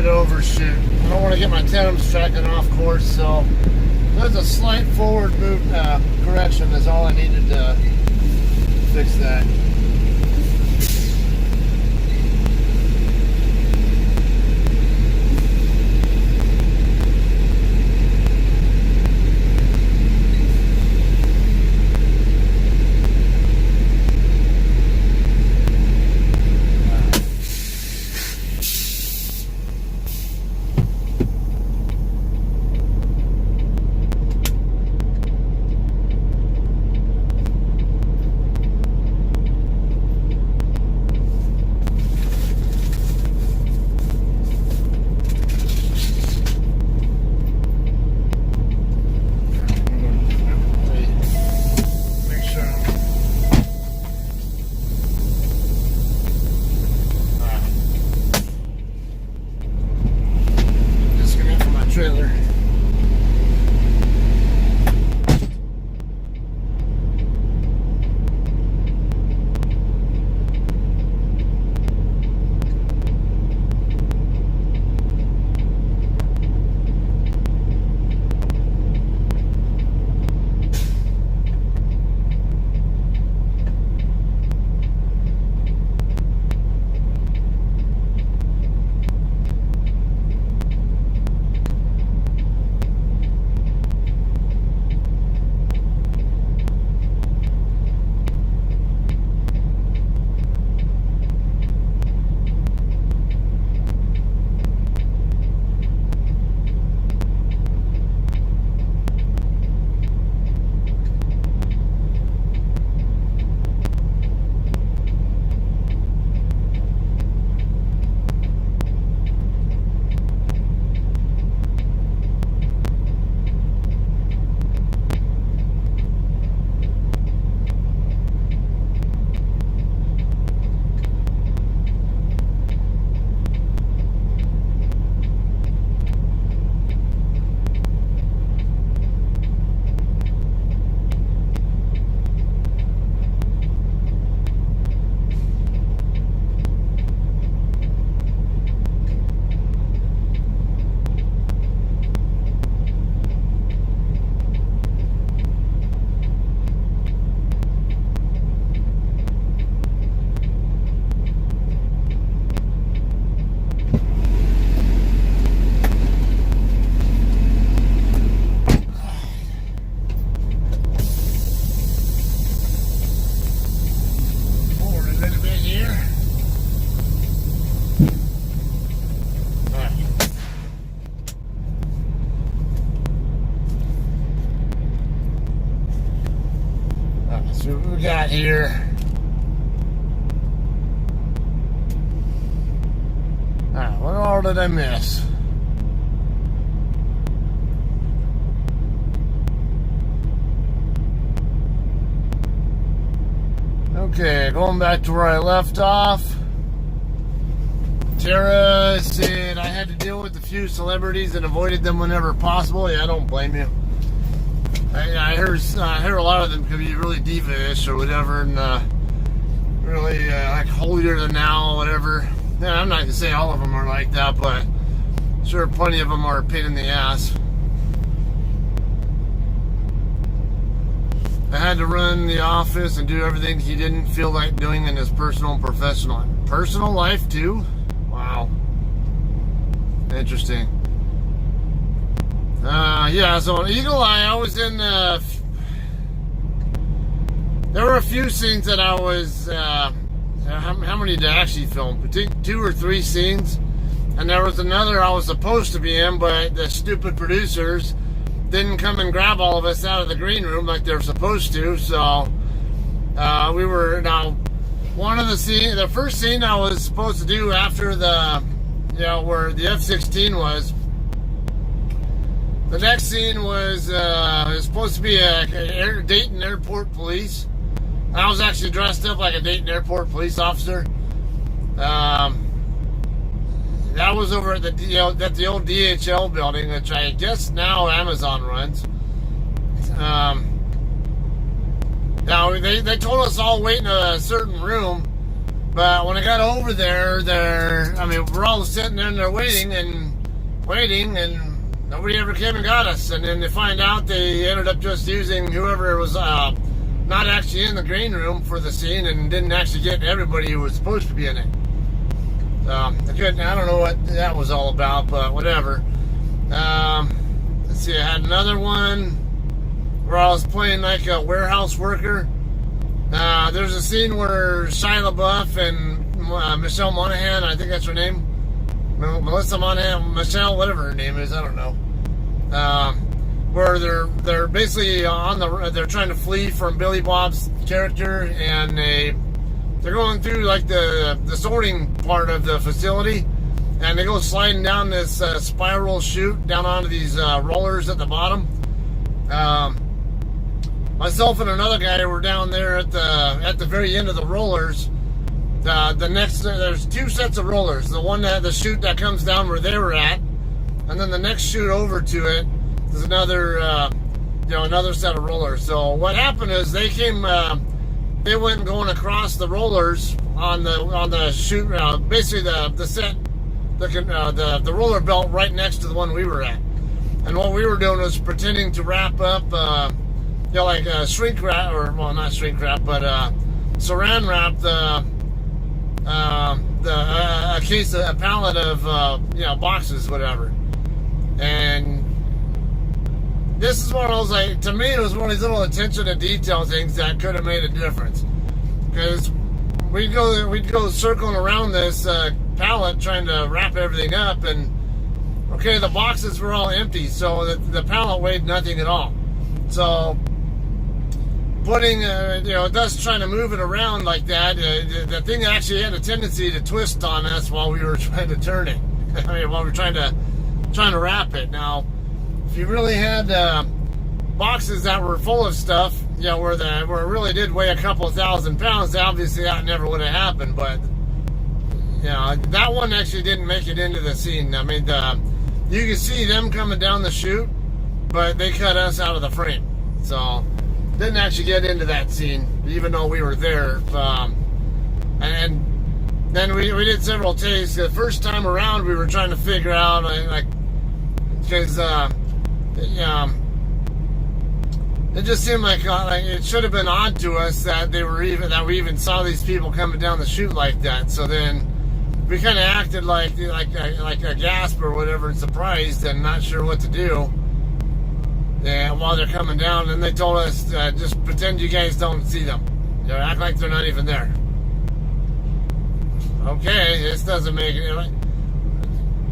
Overshoot. I don't want to get my tandems tracking off course, so there's a slight forward move correction is all I needed to fix that. got here? Alright, what all did I miss? Okay, going back to where I left off. Tara said I had to deal with a few celebrities and avoided them whenever possible. Yeah, I don't blame you. I heard a lot of them could be really diva-ish or whatever, and really like holier than thou, whatever. Yeah, I'm not gonna say all of them are like that, but sure, plenty of them are a pain in the ass. I had to run the office and do everything he didn't feel like doing in his personal and personal life too. Wow, interesting. Yeah, so Eagle Eye, I was in, there were a few scenes that I was, how many did I actually film? 2 or 3 scenes. And there was another I was supposed to be in, but the stupid producers didn't come and grab all of us out of the green room like they were supposed to. So, we were, now, one of the first scene I was supposed to do after the, where the F-16 was, the next scene was supposed to be a Dayton Airport police. I was actually dressed up like a Dayton Airport police officer. That was over at the old DHL building, which I guess now Amazon runs. Now they told us all wait in a certain room, but when I got over there, we're all sitting there waiting, and nobody ever came and got us. And then to find out, they ended up just using whoever was not actually in the green room for the scene, and didn't actually get everybody who was supposed to be in it. I don't know what that was all about, but whatever. Let's see, I had another one where I was playing like a warehouse worker. There's a scene where Shia LaBeouf and Michelle Monaghan, I think that's her name, Melissa Monaghan, Michelle, whatever her name is, I don't know. Where they're basically they're trying to flee from Billy Bob's character, and they're going through like the sorting part of the facility, and they go sliding down this spiral chute down onto these rollers at the bottom. Myself and another guy were down there at the very end of the rollers. There's 2 sets of rollers. The chute that comes down where they were at, and then the next chute over to it is another set of rollers. So what happened is they went going across the rollers on the chute, basically the roller belt right next to the one we were at. And what we were doing was pretending to wrap up, like shrink wrap, or well, not shrink wrap, but saran wrap a pallet of boxes, whatever. And this is one of those, like, to me, it was one of these little attention to detail things that could have made a difference. Because we'd go circling around this pallet trying to wrap everything up, and okay, the boxes were all empty, so the pallet weighed nothing at all. So putting, us trying to move it around like that, the thing actually had a tendency to twist on us while we were trying to turn it. While we were trying to wrap it. Now, if you really had boxes that were full of stuff, where it really did weigh a couple of 1,000 pounds, obviously that never would have happened. But that one actually didn't make it into the scene. I mean, you can see them coming down the chute, but they cut us out of the frame, so didn't actually get into that scene, even though we were there. And then we did several takes. The first time around, we were trying to figure out, because it just seemed like it should have been odd to us that we even saw these people coming down the chute like that. So then we kind of acted like a gasp or whatever, and surprised and not sure what to do. And while they're coming down, and they told us just pretend you guys don't see them. Act like they're not even there. Okay, this doesn't make it.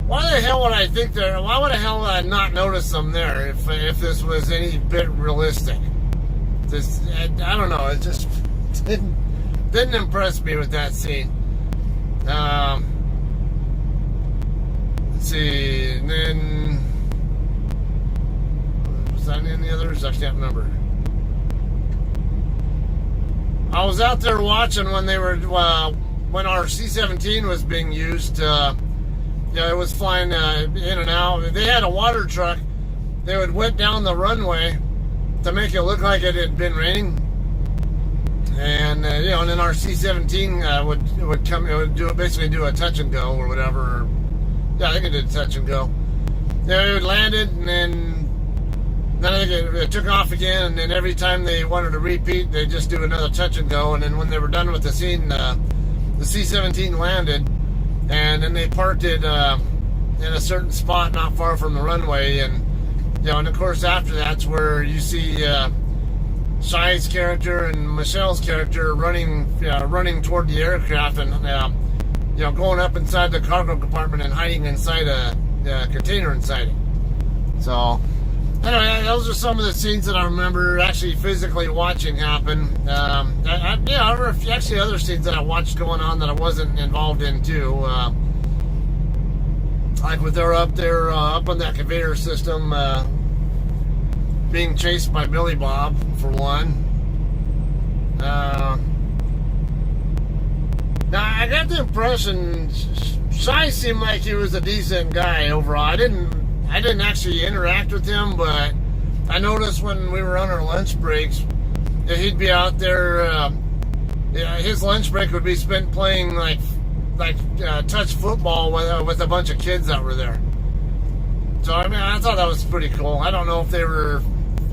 Why the hell would I think they're? Why would the hell would I not notice them there if this was any bit realistic? I don't know. It just didn't impress me with that scene. Let's see, and then was that any others? I can't remember. I was out there watching when they were when our C-17 was being used. It was flying in and out. They had a water truck. They would wet down the runway to make it look like it had been raining. And and then our C-17 would come. It would basically do a touch and go or whatever. Yeah, I think it did touch and go. Yeah, it landed, and then I think it took off again. And then every time they wanted to repeat, they just do another touch and go. And then when they were done with the scene, the C-17 landed, and then they parked it in a certain spot not far from the runway. And and of course after that's where you see Shai's character and Michelle's character running toward the aircraft and going up inside the cargo compartment and hiding inside a container inside it. So anyway, those are some of the scenes that I remember actually physically watching happen. There were actually other scenes that I watched going on that I wasn't involved in too. Like when they're up there up on that conveyor system, being chased by Billy Bob for one. Now I got the impression Shai seemed like he was a decent guy overall. I didn't actually interact with him, but I noticed when we were on our lunch breaks that he'd be out there. His lunch break would be spent playing like touch football with a bunch of kids that were there. So I mean, I thought that was pretty cool. I don't know if they were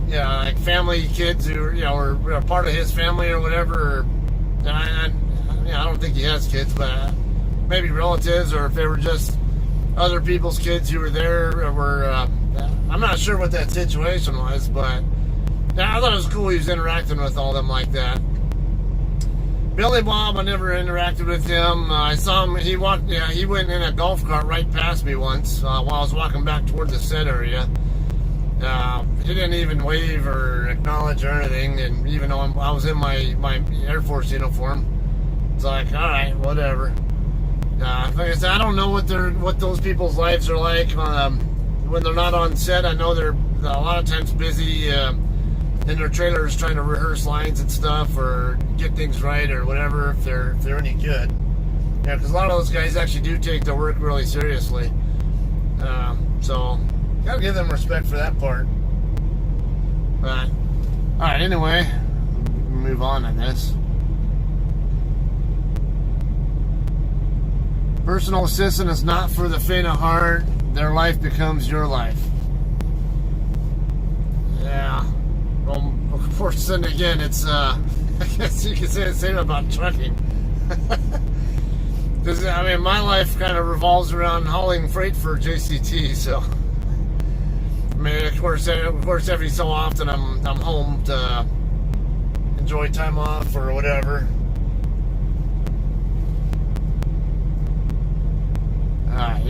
like family kids who were part of his family or whatever. I don't think he has kids, but maybe relatives, or if they were just other people's kids who were there. I'm not sure what that situation was, but I thought it was cool he was interacting with all of them like that. Billy Bob, I never interacted with him. I saw him. He went in a golf cart right past me once while I was walking back toward the set area. He didn't even wave or acknowledge or anything, and even though I was in my Air Force uniform, it's like, all right, whatever. Like I said, I don't know what those people's lives are like when they're not on set. I know they're a lot of times busy in their trailers trying to rehearse lines and stuff or get things right or whatever, if they're any good. Yeah, because a lot of those guys actually do take their work really seriously. So gotta give them respect for that part. But all right, anyway, move on this. Personal assistant is not for the faint of heart. Their life becomes your life. Yeah. Well, of course, then again, it's, I guess you could say the same about trucking. Because, I mean, my life kind of revolves around hauling freight for JCT, so. I mean, of course, every so often I'm home to enjoy time off or whatever.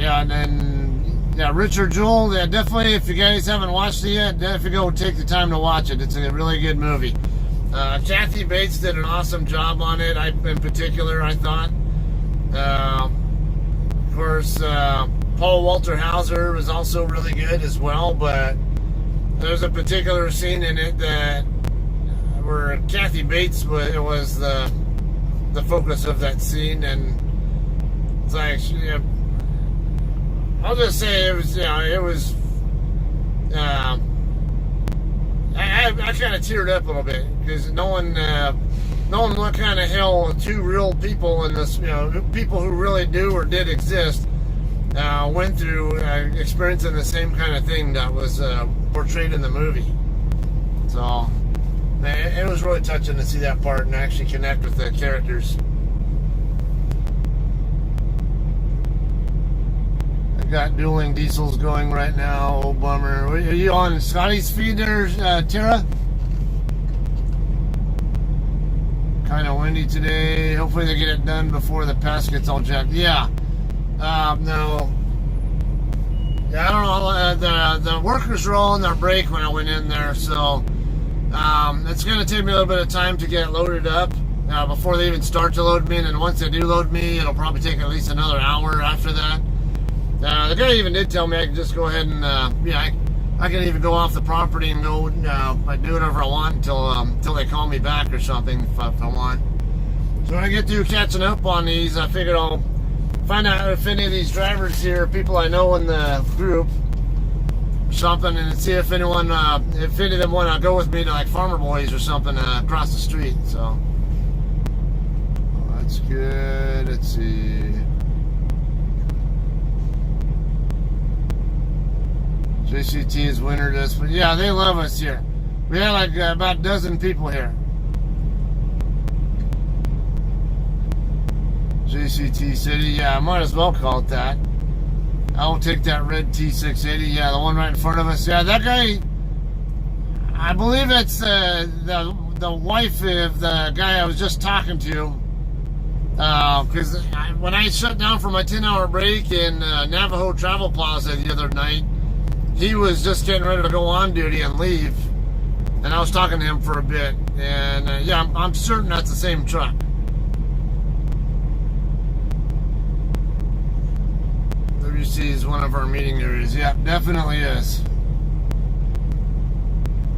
And then, Richard Jewell, definitely, if you guys haven't watched it yet, definitely go take the time to watch it. It's a really good movie. Kathy Bates did an awesome job on it, in particular, I thought. Of course, Paul Walter Hauser was also really good as well, but there's a particular scene in it where Kathy Bates was the focus of that scene, and it's like, I'll just say it was I kind of teared up a little bit because knowing what kind of hell two real people in this, people who really do or did exist, went through experiencing the same kind of thing that was portrayed in the movie. So, it was really touching to see that part and actually connect with the characters. Got dueling diesels going right now. Oh, bummer. Are you on Scotty's feed there, Tara? Kind of windy today. Hopefully they get it done before the pass gets all jacked. Yeah. No. Yeah, I don't know. The workers were all on their break when I went in there, so it's going to take me a little bit of time to get it loaded up. before they even start to load me, and then once they do load me, it'll probably take at least another hour after that. The guy even did tell me I can just go ahead and I can even go off the property and go I do whatever I want until they call me back or something if I want. So when I get through catching up on these, I figured I'll find out if any of these drivers here are people I know in the group or something, and see if anyone if any of them want to go with me to like Farmer Boys or something across the street. So that's good. Let's see. JCT is winner this, but yeah, they love us here. We had like about a dozen people here. JCT City, yeah, I might as well call it that. I will take that red T680, yeah, the one right in front of us. Yeah, that guy, I believe it's the wife of the guy I was just talking to. Because when I shut down for my 10-hour break in Navajo Travel Plaza the other night, he was just getting ready to go on duty and leave, and I was talking to him for a bit, and yeah, I'm certain that's the same truck. WC is one of our meeting areas. Yeah, definitely is.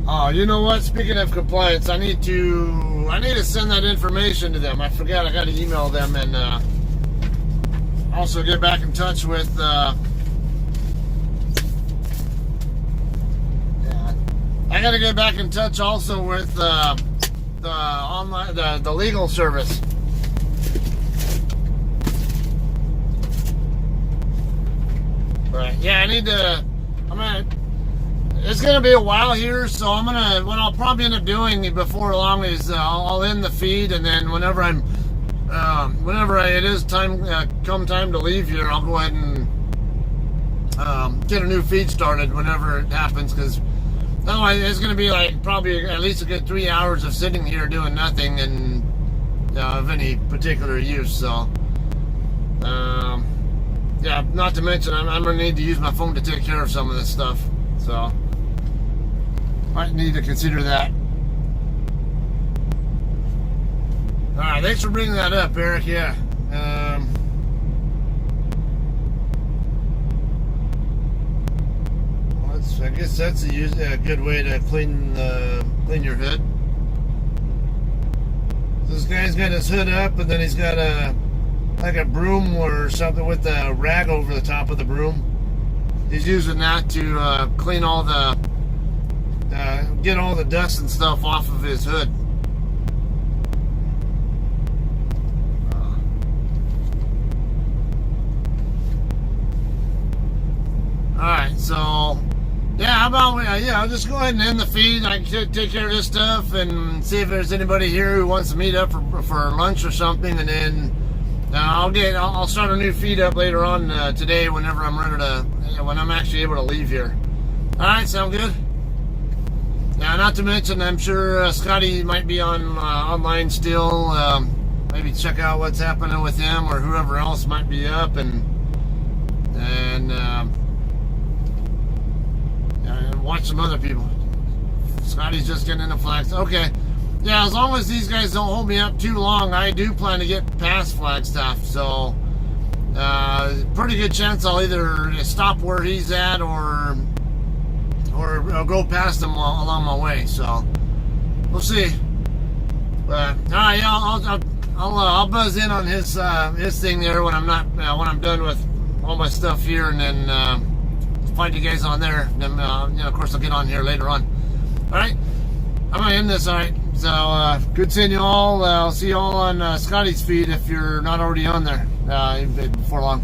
Oh, you know what? Speaking of compliance, I need to send that information to them. I forgot. I got to email them and also get back in touch with. I got to get back in touch also with the online the legal service. But yeah, I need to. It's gonna be a while here, so what I'll probably end up doing before long is I'll end the feed, and then whenever it is time to leave here, I'll go ahead and get a new feed started whenever it happens, because otherwise it's gonna be like probably at least a good 3 hours of sitting here doing nothing and of any particular use. So yeah, not to mention I'm gonna need to use my phone to take care of some of this stuff, so might need to consider that. Alright, thanks for bringing that up, Eric. Yeah. I guess that's a good way to clean your hood. This guy's got his hood up, and then he's got like a broom or something with a rag over the top of the broom. He's using that to clean all the get all the dust and stuff off of his hood. Alright, so yeah, how about I'll just go ahead and end the feed. I can take care of this stuff and see if there's anybody here who wants to meet up for lunch or something, and then I'll start a new feed up later on today whenever I'm ready to, when I'm actually able to leave here. Alright, sound good? Now, not to mention, I'm sure Scotty might be online still. Maybe check out what's happening with him or whoever else might be up, and watch some other people. Scotty's just getting into flags. Okay. Yeah, as long as these guys don't hold me up too long, I do plan to get past Flagstaff. So, pretty good chance I'll either stop where he's at or I'll go past him along my way. So, we'll see. But alright, yeah, I'll buzz in on his thing there when I'm done with all my stuff here, and then find you guys on there. Then of course I'll get on here later on. Alright, I'm gonna end this. Alright, so good seeing you all. I'll see you all on Scotty's feed if you're not already on there before long.